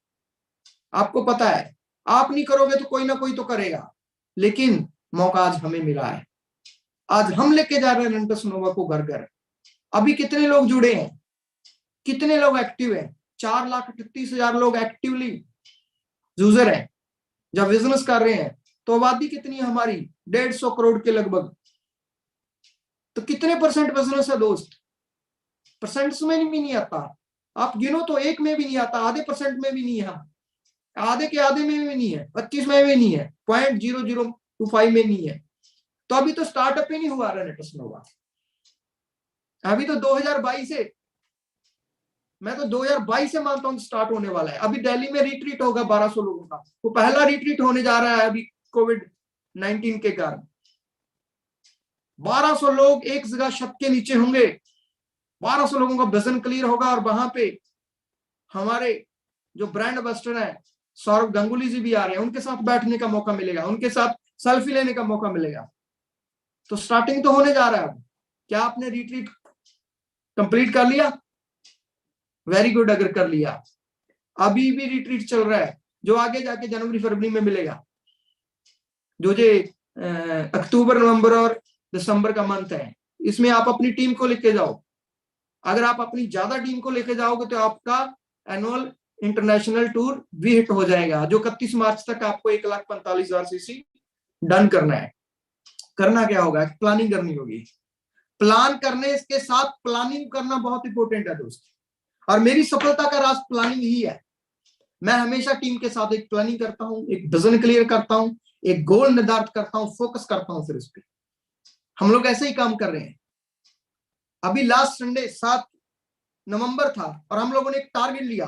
आपको पता है, आप नहीं करोगे तो कोई ना कोई तो करेगा, लेकिन मौका आज हमें मिला है। आज हम लेके जा रहे हैं रेनेटस नोवा को घर घर। अभी कितने लोग जुड़े हैं, कितने लोग एक्टिव हैं? 4,38,000 लोग एक्टिवली यूजर हैं। जब बिजनेस कर रहे हैं तो आबादी कितनी है हमारी? 150 करोड़ के लगभग। तो कितने परसेंट बिजनेस है दोस्त? परसेंट्स में भी नहीं आता। आप गिनो तो एक में भी नहीं आता, आधे परसेंट में भी नहीं है, हम आधे के आधे में भी नहीं है, 25 में भी नहीं है, 0.0025 में नहीं है। तो अभी तो स्टार्टअप ही नहीं हुआ रेनेटस नोवा। अभी तो 2022 से, मैं तो 2022 से मानता हूं स्टार्ट होने वाला है। अभी दिल्ली में रिट्रीट होगा 1200 लोगों का, वो पहला रिट्रीट होने जा रहा है अभी कोविड-19 के कारण। 1200 लोग एक जगह छत के नीचे होंगे, 1200 लोगों का विजन क्लियर होगा, और वहां पे हमारे जो ब्रांड एम्बेसडर है सौरभ गंगुली जी भी आ रहे हैं, उनके साथ बैठने का मौका मिलेगा, उनके साथ सेल्फी लेने का मौका मिलेगा। तो स्टार्टिंग तो होने जा रहा है। क्या आपने रिट्रीट कंप्लीट कर लिया? Very good. अगर कर लिया, अभी भी रिट्रीट चल रहा है जो आगे जाके जनवरी फरवरी में मिलेगा, जो अक्टूबर नवंबर और दिसंबर का मंथ है, इसमें आप अपनी टीम को लेके जाओ। अगर आप अपनी ज्यादा टीम को लेके जाओगे तो आपका एनुअल इंटरनेशनल टूर भी हिट हो जाएगा, जो 31 मार्च तक आपको 1,45,000 सीसी डन करना है। करना क्या होगा? प्लानिंग करनी होगी। प्लान करने के साथ प्लानिंग करना बहुत इंपॉर्टेंट है दोस्त, और मेरी सफलता का राज प्लानिंग ही है। मैं हमेशा टीम के साथ एक प्लानिंग करता हूं, एक विजन क्लियर करता हूं, एक गोल निर्धारित करता हूं, फोकस करता हूं फिर उस पर। हम लोग ऐसे ही काम कर रहे हैं। अभी लास्ट संडे 7 नवंबर था और हम लोगों ने एक टारगेट लिया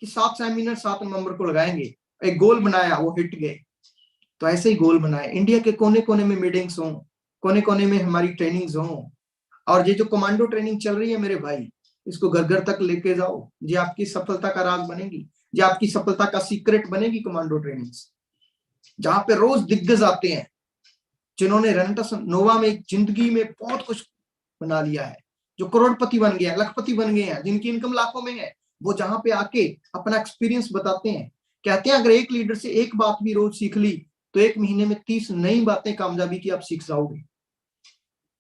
कि 7 सेमिनार 7 नवंबर को लगाएंगे। एक गोल बनाया, वो हिट गए। तो ऐसे ही गोल बनाए, इंडिया के कोने कोने में मीटिंग्स हों, कोने कोने में हमारी ट्रेनिंग्स हों। और ये जो कमांडो ट्रेनिंग चल रही है मेरे भाई, इसको घर घर तक लेके जाओ। ये आपकी सफलता का राज बनेगी, ये आपकी सफलता का सीक्रेट बनेगी। कमांडो ट्रेनिंग्स जहां पे रोज दिग्गज आते हैं, जिन्होंने रेनेटस नोवा में जिंदगी में बहुत कुछ बना लिया है, जो करोड़पति बन गए हैं, लखपति बन गए हैं, जिनकी इनकम लाखों में है, वो जहां पे आके अपना एक्सपीरियंस बताते हैं। कहते हैं अगर एक लीडर से एक बात भी रोज सीख ली तो 1 महीने में 30 नई बातें कामयाबी की आप सीख जाओगे।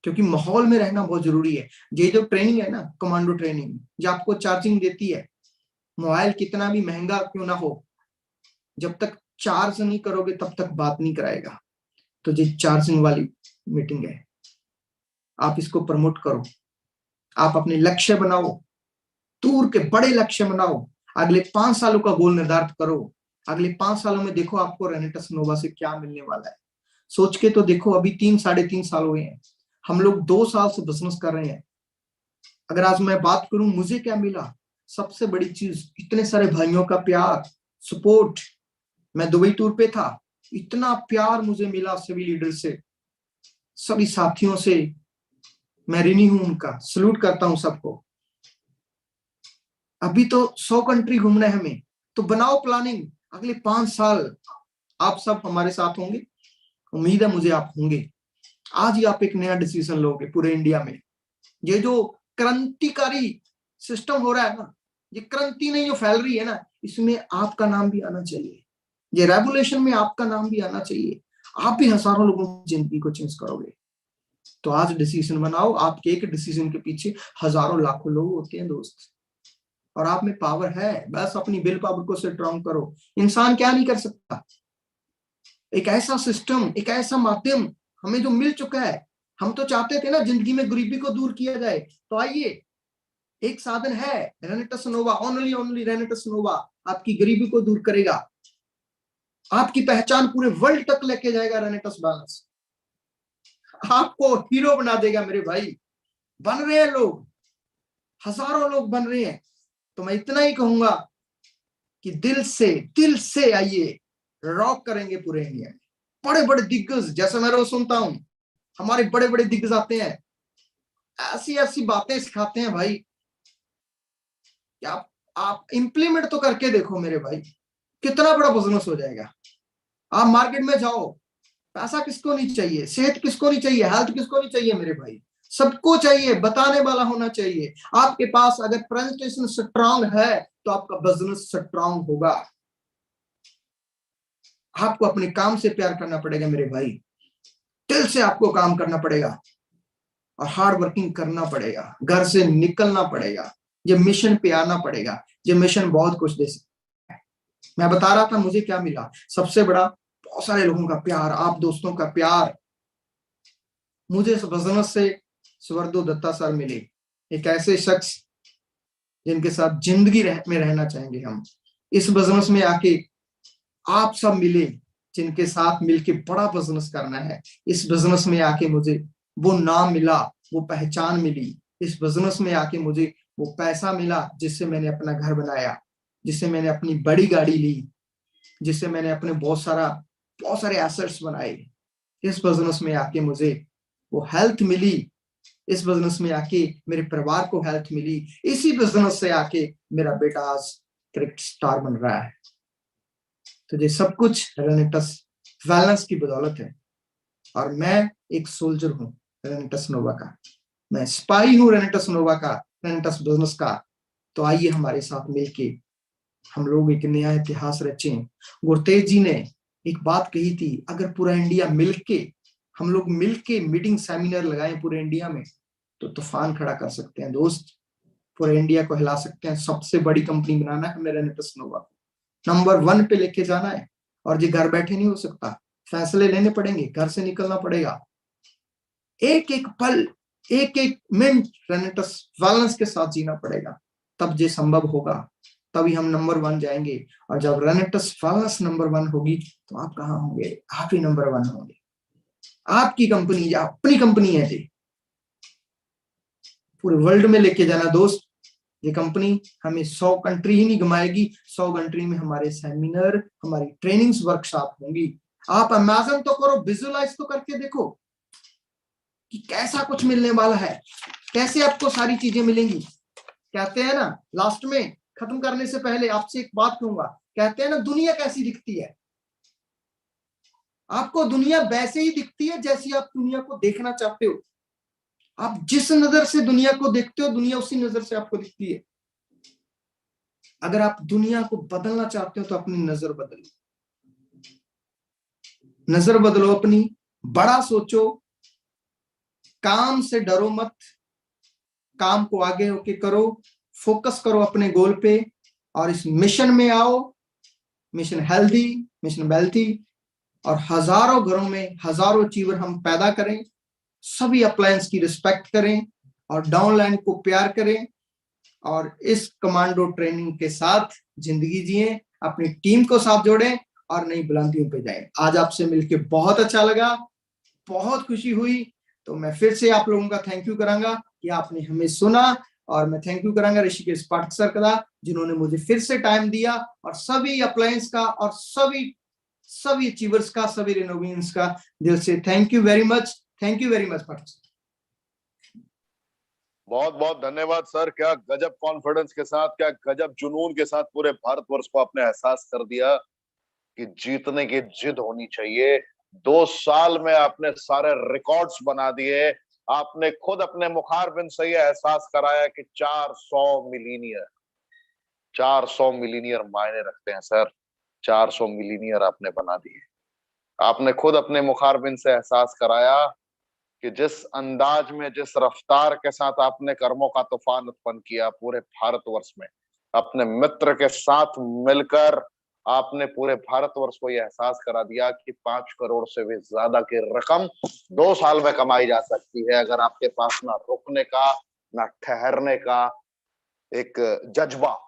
क्योंकि माहौल में रहना बहुत जरूरी है। ये जो ट्रेनिंग है ना, कमांडो ट्रेनिंग, जो आपको चार्जिंग देती है, मोबाइल कितना भी महंगा क्यों ना हो, जब तक चार्ज नहीं करोगे तब तक बात नहीं कराएगा। तो ये चार्जिंग वाली मीटिंग है, आप इसको प्रमोट करो। आप अपने लक्ष्य बनाओ, दूर के बड़े लक्ष्य बनाओ। अगले 5 सालों का गोल निर्धारित करो। अगले 5 सालों में देखो आपको रेनेटस नोवा से क्या मिलने वाला है। सोच के तो देखो, अभी 3-3.5 साल हुए हैं, हम लोग 2 साल से बिजनेस कर रहे हैं। अगर आज मैं बात करूं मुझे क्या मिला, सबसे बड़ी चीज इतने सारे भाइयों का प्यार, सपोर्ट। मैं दुबई टूर पे था, इतना प्यार मुझे मिला सभी लीडर से, सभी साथियों से। मैं ऋणी हूं उनका, सल्यूट करता हूं सबको। अभी तो 100 कंट्री घूमना है हमें, तो बनाओ प्लानिंग। अगले 5 साल आप सब हमारे साथ होंगे, उम्मीद है मुझे आप होंगे। आज ही आप एक नया डिसीजन लोगे पूरे इंडिया में। ये जो क्रांतिकारी सिस्टम हो रहा है ना, ये क्रांति नहीं जो फैल रही है ना, इसमें आपका नाम भी आना चाहिए। ये रेवोल्यूशन में आपका नाम भी आना चाहिए। आप भी हजारों लोगों की जिंदगी को चेंज करोगे। तो आज डिसीजन बनाओ। आपके एक डिसीजन के पीछे हजारों लाखों लोग होते हैं दोस्त, और आप में पावर है। बस अपनी विल पावर को स्ट्रॉन्ग करो। इंसान क्या नहीं कर सकता। एक ऐसा सिस्टम, एक ऐसा माध्यम हमें जो मिल चुका है। हम तो चाहते थे ना जिंदगी में गरीबी को दूर किया जाए, तो आइए, एक साधन है, रेनेटस नोवा। ओनली रेनेटस नोवा आपकी गरीबी को दूर करेगा। आपकी पहचान पूरे वर्ल्ड तक लेके जाएगा रेनेटस बैलेंस। आपको हीरो बना देगा मेरे भाई। बन रहे हैं लोग, हजारों लोग बन रहे हैं। तो मैं इतना ही कहूंगा कि दिल से आइए, रॉक करेंगे पूरे इंडिया में। बड़े बड़े दिग्गज, जैसे मैं रोज सुनता हूं, हमारे बड़े बड़े दिग्गज आते हैं, ऐसी ऐसी बातें सिखाते हैं भाई कि आप इंप्लीमेंट तो करके देखो मेरे भाई, कितना बड़ा बिजनेस हो जाएगा। आप मार्केट में जाओ, पैसा किसको नहीं चाहिए, सेहत किसको नहीं चाहिए, हेल्थ किसको नहीं चाहिए मेरे भाई, सबको चाहिए। बताने वाला होना चाहिए। आपके पास अगर प्रेजेंटेशन स्ट्रांग है तो आपका बिजनेस स्ट्रांग होगा। आपको अपने काम से प्यार करना पड़ेगा मेरे भाई, दिल से आपको काम करना पड़ेगा और हार्ड वर्किंग करना पड़ेगा। घर से निकलना पड़ेगा, ये मिशन पे आना पड़ेगा। ये मिशन बहुत कुछ दे सकता है। मैं बता रहा था मुझे क्या मिला, सबसे बड़ा बहुत सारे लोगों का प्यार, आप दोस्तों का प्यार। मुझे इस बिजनेस से स्वर्दो दत्ता सर मिले, एक ऐसे शख्स जिनके साथ जिंदगी में रहना चाहेंगे हम। इस बिजनेस में आके आप सब मिले, जिनके साथ मिलके बड़ा बिजनेस करना है। इस बिजनेस में आके मुझे वो नाम मिला, वो पहचान मिली। इस बिजनेस में आके मुझे वो पैसा मिला जिससे मैंने अपना घर बनाया, जिससे मैंने अपनी बड़ी गाड़ी ली, जिससे मैंने अपने बहुत सारे एसेट्स बनाए। इस बिजनेस में आके मुझे वो हेल्थ मिली। इस बिजनेस में आके मेरे परिवार को हेल्थ मिली। इसी बिजनेस से आके मेरा बेटा आज क्रिकेट स्टार बन रहा है। तो ये सब कुछ रेनेटस वेलनेस की बदौलत है। और मैं एक सोल्जर हूं रेनेटस नोवा का, मैं स्पाई हूं रेनेटस नोवा का, रेनेटस बिजनेस का। तो आइए हमारे साथ मिलके हम लोग एक नया इतिहास रचें। गुरतेज जी ने एक बात कही थी, अगर पूरा इंडिया मिलके, हम लोग मिलके मीटिंग सेमिनार लगाएं पूरे इंडिया में, तो तूफान खड़ा कर सकते हैं दोस्त, पूरे इंडिया को हिला सकते हैं। सबसे बड़ी कंपनी बनाना है हमें रेनेटस नोवा को, नंबर 1 पे लेके जाना है। और ये घर बैठे नहीं हो सकता, फैसले लेने पड़ेंगे, घर से निकलना पड़ेगा। एक एक पल, एक एक मिनट रेनेटस वेलनेस के साथ जीना पड़ेगा, तब ये संभव होगा, तभी हम नंबर 1 जाएंगे। और जब रेनेटस वेलनेस नंबर 1 होगी, तो आप कहाँ होंगे? आप ही नंबर 1 होंगे। आपकी कंपनी, अपनी कंपनी है जी, पूरे वर्ल्ड में लेके जाना दोस्त। ये कंपनी हमें 100 कंट्री ही नहीं घुमाएगी, 100 कंट्री में हमारे सेमिनार, हमारी ट्रेनिंग्स, वर्कशॉप होंगी। आप इमेजिन तो करो, विजुअलाइज तो करके देखो कि कैसा कुछ मिलने वाला है, कैसे आपको सारी चीजें मिलेंगी। कहते हैं ना, लास्ट में खत्म करने से पहले आपसे एक बात कहूंगा, कहते हैं ना दुनिया कैसी दिखती है, आपको दुनिया वैसे ही दिखती है जैसी आप दुनिया को देखना चाहते हो। आप जिस नजर से दुनिया को देखते हो, दुनिया उसी नजर से आपको दिखती है। अगर आप दुनिया को बदलना चाहते हो तो अपनी नजर बदलो, नजर बदलो अपनी, बड़ा सोचो, काम से डरो मत, काम को आगे होके करो, फोकस करो अपने गोल पे, और इस मिशन में आओ, मिशन हेल्दी, मिशन वेल्थी, और हजारों घरों में हजारों अचीवर हम पैदा करें, सभी अप्लायंस की रिस्पेक्ट करें, और डाउनलाइन को प्यार करें, और इस कमांडो ट्रेनिंग के साथ जिंदगी जिए, अपनी टीम को साथ जोड़ें, और नई बुलंदियों पे जाएं। आज आपसे मिलके बहुत अच्छा लगा, बहुत खुशी हुई। तो मैं फिर से आप लोगों का थैंक यू करांगा कि आपने हमें सुना, और मैं थैंक यू करांगा ऋषिकेश पाठक सर का, जिन्होंने मुझे फिर से टाइम दिया, और सभी अप्लायंस का, और सभी अचीवर्स का, सभी रिनोवेशंस का दिल से thank you very much. Thank you very much Pathak sir. बहुत बहुत धन्यवाद सर। क्या गजब कॉन्फिडेंस के साथ, क्या गजब जुनून के साथ पूरे भारतवर्ष को आपने एहसास कर दिया कि जीतने की जिद होनी चाहिए। 2 साल में आपने सारे रिकॉर्ड्स बना दिए। आपने खुद अपने मुखारबिन से ये एहसास कराया कि 400 मिलीनियर मायने रखते हैं सर। 400 मिलीनियर आपने बना दिए। आपने खुद अपने मुखारबिन से एहसास कराया कि जिस अंदाज में, जिस रफ्तार के साथ आपने कर्मों का तूफान उत्पन्न किया पूरे भारतवर्ष में, अपने मित्र के साथ मिलकर आपने पूरे भारतवर्ष को यह एहसास करा दिया कि 5 करोड़ से भी ज्यादा की रकम 2 साल में कमाई जा सकती है, अगर आपके पास ना रुकने का, ना ठहरने का एक जज्बा।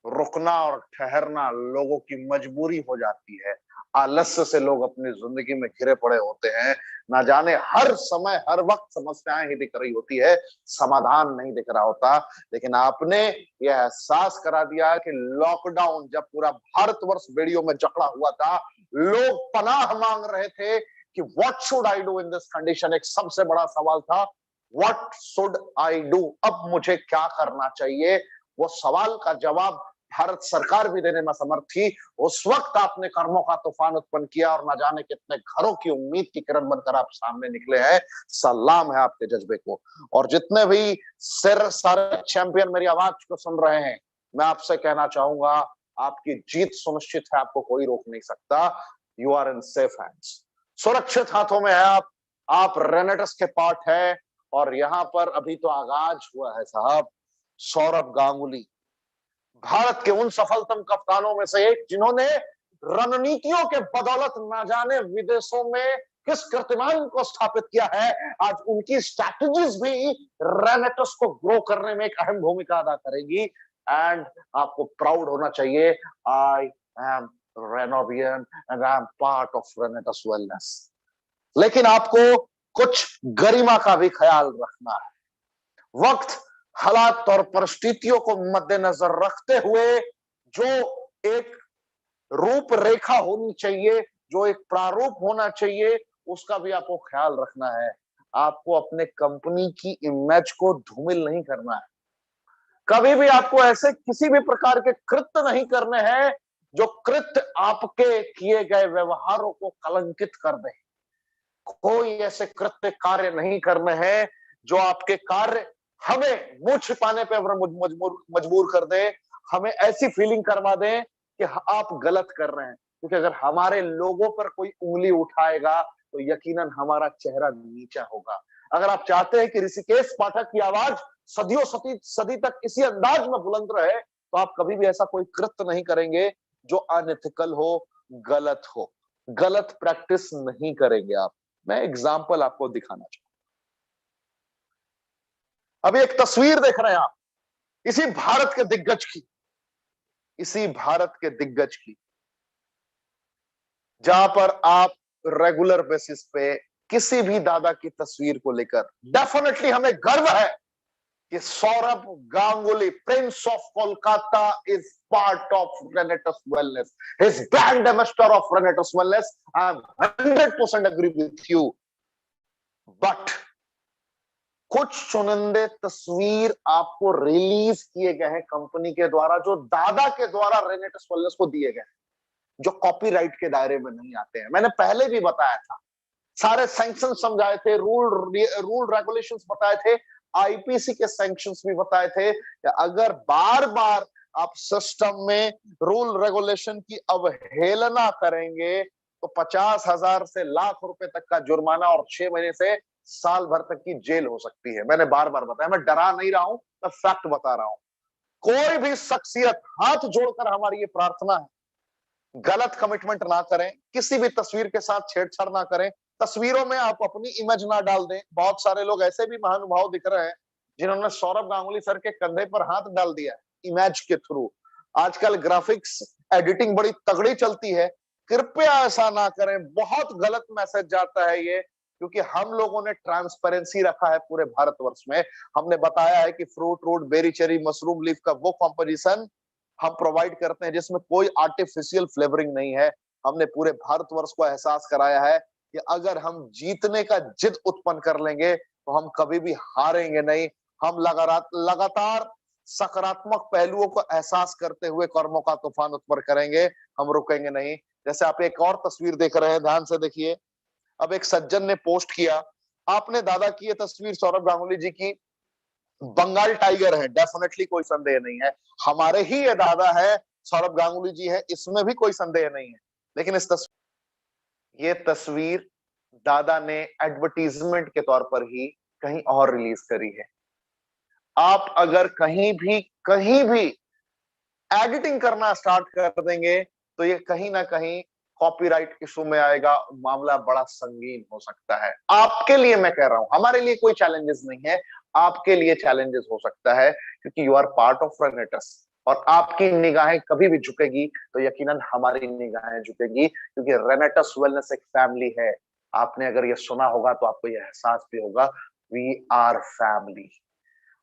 रुकना और ठहरना लोगों की मजबूरी हो जाती है। आलस्य से लोग अपनी जिंदगी में घिरे पड़े होते हैं, ना जाने हर समय हर वक्त समस्याएं ही दिख रही होती है, समाधान नहीं दिख रहा होता। लेकिन आपने यह एहसास करा दिया कि लॉकडाउन जब पूरा भारतवर्ष बेड़ियों में जकड़ा हुआ था, लोग पनाह मांग रहे थे कि what should I do in this condition. एक सबसे बड़ा सवाल था, व्हाट शुड आई डू, अब मुझे क्या करना चाहिए। वो सवाल का जवाब भारत सरकार भी देने में समर्थ थी। उस वक्त आपने कर्मों का तूफान उत्पन्न किया, और न जाने कितने घरों की उम्मीद की किरण बनकर आप सामने निकले हैं। सलाम है आपके जज्बे को। और जितने भी सारे चैंपियन मेरी आवाज को सुन रहे हैं, मैं आपसे कहना चाहूंगा, आपकी जीत सुनिश्चित है, आपको कोई रोक नहीं सकता। You are in safe hands, सुरक्षित हाथों में है आप रेनेटस के पार्ट है। और यहाँ पर अभी तो आगाज हुआ है साहब। सौरभ गांगुली भारत के उन सफलतम कप्तानों में से एक, जिन्होंने रणनीतियों के बदौलत ना जाने विदेशों में किस कीर्तिमान को स्थापित किया है। आज उनकी स्ट्रैटेजीज भी रेनेटस को ग्रो करने में एक अहम भूमिका अदा करेगी। एंड आपको प्राउड होना चाहिए, I am Renovian and I am part of Renatus Wellness. लेकिन आपको कुछ गरिमा का भी ख्याल रखना है। वक्त, हालात और परिस्थितियों को मद्देनजर रखते हुए जो एक रूपरेखा होनी चाहिए, जो एक प्रारूप होना चाहिए, उसका भी आपको ख्याल रखना है। आपको अपने कंपनी की इमेज को धूमिल नहीं करना है। कभी भी आपको ऐसे किसी भी प्रकार के कृत्य नहीं करने हैं जो कृत्य आपके किए गए व्यवहारों को कलंकित कर दे। कोई ऐसे कृत्य कार्य नहीं करने हैं जो आपके कार्य हमें मुंह छिपाने पे मजबूर कर दे, हमें ऐसी फीलिंग करवा दे कि आप गलत कर रहे हैं। क्योंकि अगर हमारे लोगों पर कोई उंगली उठाएगा तो यकीनन हमारा चेहरा नीचा होगा। अगर आप चाहते हैं कि ऋषिकेश पाठक की आवाज सदियों सदी तक इसी अंदाज में बुलंद रहे, तो आप कभी भी ऐसा कोई कृत्य नहीं करेंगे जो अनएथिकल हो, गलत हो। गलत प्रैक्टिस नहीं करेंगे आप। मैं एग्जाम्पल आपको दिखाना चाहूंगा। अभी एक तस्वीर देख रहे हैं आप, इसी भारत के दिग्गज की, इसी भारत के दिग्गज की, जहां पर आप रेगुलर बेसिस पे किसी भी दादा की तस्वीर को लेकर डेफिनेटली हमें गर्व है कि Sourav Ganguly, prince of Kolkata, is part of Renatus Wellness, his brand ambassador of Renatus Wellness. I am 100% agree with you. But कुछ चुनिंदे तस्वीर आपको रिलीज किए गए हैं कंपनी के द्वारा, जो दादा के द्वारा रेनेटस वेलनेस को दिए गए, जो कॉपीराइट के दायरे में नहीं आते हैं। मैंने पहले भी बताया था, सारे सैंक्शन समझाए थे, रूल रेगुलेशंस बताए थे, आईपीसी के सैंक्शंस भी बताए थे कि अगर बार बार आप सिस्टम में रूल रेगुलेशन की अवहेलना करेंगे तो 50,000 से लाख रुपए तक का जुर्माना और 6 महीने से साल भर तक की जेल हो सकती है। मैंने बार बार बताया, मैं डरा नहीं रहा हूं, मैं फैक्ट बता रहा हूं। कोई भी शख्सियत, हाथ जोड़कर हमारी ये प्रार्थना है, गलत कमिटमेंट ना करें, किसी भी तस्वीर के साथ छेड़छाड़ ना करें। तस्वीरों में आप अपनी इमेज ना डाल दें। बहुत सारे लोग ऐसे भी महानुभाव दिख रहे हैं जिन्होंने सौरभ गांगुली सर के कंधे पर हाथ डाल दिया इमेज के थ्रू। आजकल ग्राफिक्स एडिटिंग बड़ी तगड़ी चलती है, कृपया ऐसा ना करें। बहुत गलत मैसेज जाता है ये, क्योंकि हम लोगों ने ट्रांसपेरेंसी रखा है पूरे भारतवर्ष में। हमने बताया है कि fruit root berry cherry mushroom leaf का वो कॉम्पोजिशन हम प्रोवाइड करते हैं जिसमें कोई आर्टिफिशियल फ्लेवरिंग नहीं है। हमने पूरे भारतवर्ष को एहसास कराया है कि अगर हम जीतने का जिद उत्पन्न कर लेंगे तो हम कभी भी हारेंगे नहीं। हम लगातार सकारात्मक पहलुओं को एहसास करते हुए कर्मों का तूफान उत्पन्न करेंगे, हम रुकेंगे नहीं। जैसे आप एक और तस्वीर देख रहे हैं, ध्यान से देखिए। अब एक सज्जन ने पोस्ट किया, आपने दादा की ये तस्वीर सौरभ गांगुली जी की, बंगाल टाइगर है, डेफिनेटली कोई संदेह नहीं है, हमारे ही ये दादा है, सौरभ गांगुली जी है, इसमें भी कोई संदेह नहीं है। लेकिन ये तस्वीर दादा ने एडवर्टीजमेंट के तौर पर ही कहीं और रिलीज करी है। आप अगर कहीं भी एडिटिंग करना स्टार्ट कर देंगे तो ये कहीं ना कहीं कॉपीराइट इशू में आएगा, मामला बड़ा संगीन हो सकता है। आपके लिए मैं कह रहा हूं, हमारे लिए कोई चैलेंजेस नहीं है, आपके लिए चैलेंजेस हो सकता है, क्योंकि you are part of Renatus. और आपकी निगाहें कभी भी झुकेगी तो यकीनन हमारी निगाहें झुकेगी, क्योंकि रेनेटस वेलनेस एक फैमिली है। आपने अगर ये सुना होगा तो आपको ये एहसास भी होगा, वी आर फैमिली।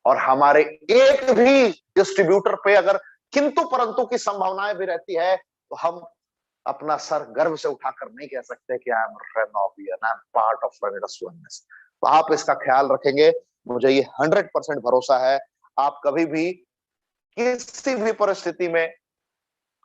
और हमारे एक भी डिस्ट्रीब्यूटर पे अगर किंतु परंतु की संभावनाएं भी रहती है तो हम अपना सर गर्व से उठाकर नहीं कह सकते कि I am Renovian, I am part of Renatus Wellness. तो आप इसका ख्याल रखेंगे, मुझे ये 100% भरोसा है। आप कभी भी किसी भी परिस्थिति में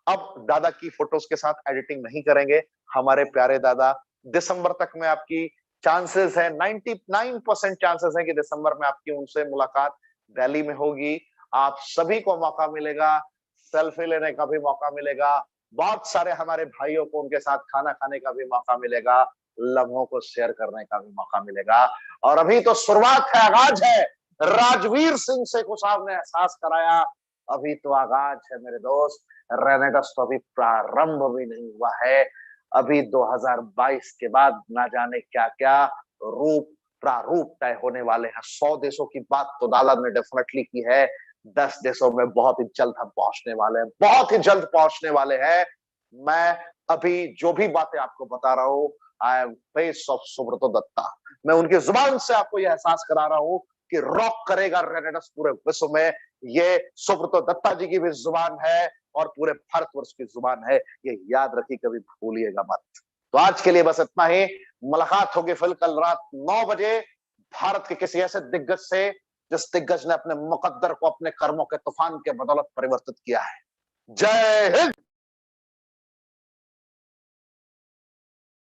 अब दादा की फोटोज के साथ एडिटिंग नहीं करेंगे। हमारे प्यारे दादा, दिसंबर तक में आपकी चांसेस है, 99% चांसेस है कि दिसंबर में आपकी उनसे मुलाकात दिल्ली में होगी। आप सभी को मौका मिलेगा, सेल्फी लेने का भी मौका मिलेगा, बहुत सारे हमारे भाइयों को उनके साथ खाना खाने का भी मौका मिलेगा, लम्हों को शेयर करने का भी मौका मिलेगा। और अभी तो शुरुआत है, आगाज है। राजवीर सिंह शेखू साहब ने एहसास कराया, अभी तो आगाज है मेरे दोस्त। रेनेटस तो अभी प्रारंभ भी नहीं हुआ है। अभी 2022 के बाद ना जाने क्या क्या रूप प्रारूप तय होने वाले हैं। 100 देशों की बात तो दादा ने डेफिनेटली की है, 10 देशों में बहुत ही जल्द हम पहुंचने वाले हैं, बहुत ही जल्द पहुंचने वाले हैं। मैं अभी जो भी बातें आपको बता रहा हूँ, I am face of Subrato Datta. मैं उनकी जुबान से आपको यह एहसास करा रहा हूँ कि रॉक करेगा रेनेटस पूरे विश्व में। ये सुब्रतो दत्ता जी की भी जुबान है और पूरे भारतवर्ष की जुबान है, ये याद रखिए, कभी भूलिएगा मत। तो आज के लिए बस इतना ही। मुलाकात होगी फिर कल रात 9 बजे भारत के किसी ऐसे दिग्गज से जिस दिग्गज ने अपने मुकद्दर को अपने कर्मों के तूफान के बदौलत परिवर्तित किया है। जय हिंद।